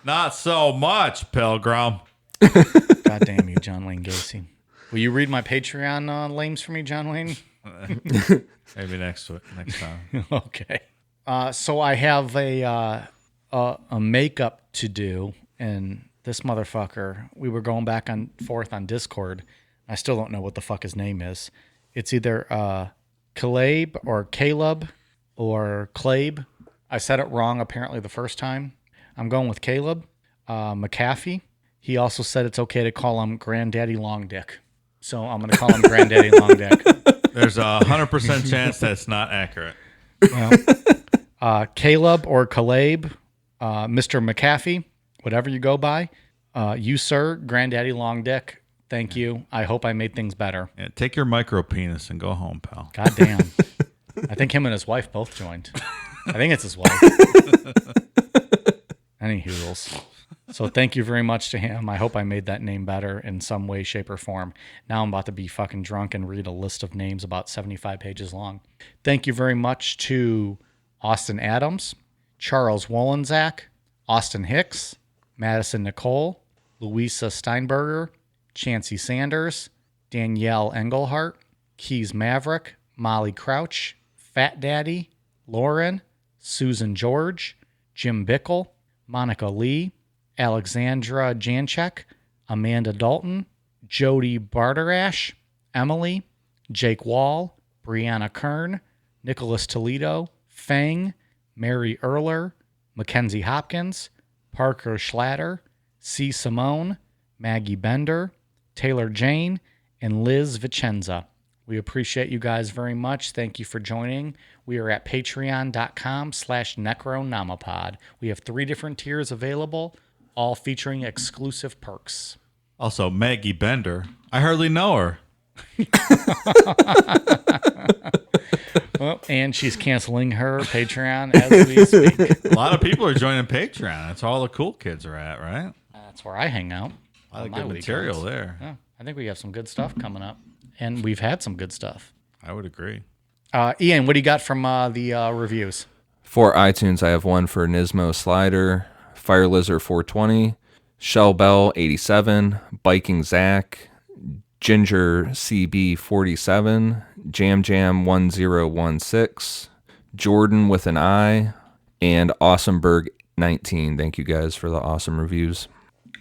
Not so much, Pilgrim. God damn you, John Wayne Gacy. Will you read my Patreon lames for me, John Wayne? Maybe next time. Okay. So I have a makeup to do, and this motherfucker, we were going back and forth on Discord. I still don't know what the fuck his name is. It's either Caleb or Caleb or Clabe. I said it wrong apparently the first time. I'm going with Caleb. McAfee. He also said it's okay to call him Granddaddy Long Dick. So I'm going to call him Granddaddy Long Dick. There's a 100% chance that's not accurate. Well, Caleb or Caleb, Mr. McAfee, whatever you go by. You, sir, Granddaddy Long Dick. Thank you. I hope I made things better. Yeah, take your micro penis and go home, pal. God damn. I think him and his wife both joined. I think it's his wife. Any hoodles. So thank you very much to him. I hope I made that name better in some way, shape, or form. Now I'm about to be fucking drunk and read a list of names about 75 pages long. Thank you very much to Austin Adams, Charles Wolenzak, Austin Hicks, Madison Nicole, Louisa Steinberger, Chancey Sanders, Danielle Engelhart, Keys Maverick, Molly Crouch, Fat Daddy, Lauren, Susan George, Jim Bickle, Monica Lee, Alexandra Janchek, Amanda Dalton, Jody Bardarash, Emily, Jake Wall, Brianna Kern, Nicholas Toledo, Fang, Mary Erler, Mackenzie Hopkins, Parker Schlatter, C. Simone, Maggie Bender, Taylor Jane, and Liz Vicenza. We appreciate you guys very much. Thank you for joining. We are at patreon.com/necronomipod. We have 3 different tiers available, all featuring exclusive perks. Also, Maggie Bender. I hardly know her. Well, and she's canceling her Patreon as we speak. A lot of people are joining Patreon. That's where all the cool kids are at, right? That's where I hang out. A lot of on good my material weekends. there. Yeah, I think we have some good stuff coming up. And we've had some good stuff. I would agree. Ian, what do you got from the reviews? For iTunes, I have one for Nismo Slider, Fire Lizard 420, Shell Bell 87, Biking Zach, Ginger CB 47, Jam Jam 1016, Jordan with an I, and Awesomeberg 19. Thank you guys for the awesome reviews.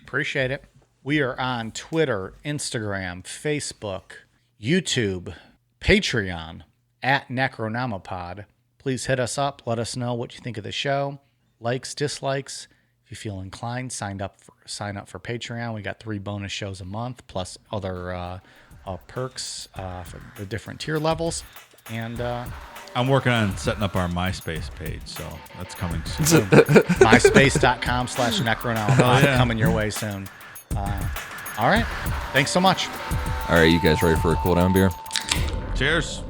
Appreciate it. We are on Twitter, Instagram, Facebook, YouTube, Patreon, at Necronomipod. Please hit us up. Let us know what you think of the show. Likes, dislikes. If you feel inclined, sign up for Patreon. We got 3 bonus shows a month, plus other perks for the different tier levels. And I'm working on setting up our MySpace page, so that's coming soon. MySpace.com/Necronomipod coming your way soon. All right. Thanks so much. All right, you guys ready for a cool down beer? Cheers.